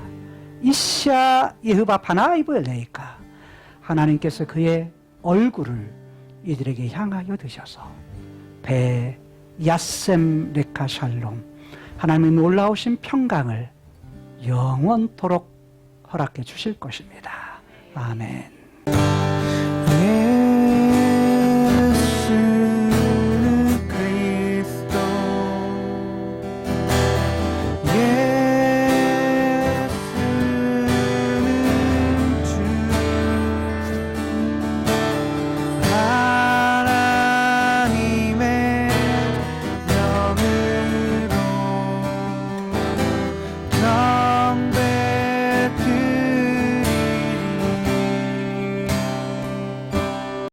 B: 이샤 예흐바 파나이브 엘레이카 하나님께서 그의 얼굴을 이들에게 향하여 드셔서 배 야셈 레카 샬롬 하나님의 놀라우신 평강을 영원토록 허락해 주실 것입니다. 아멘.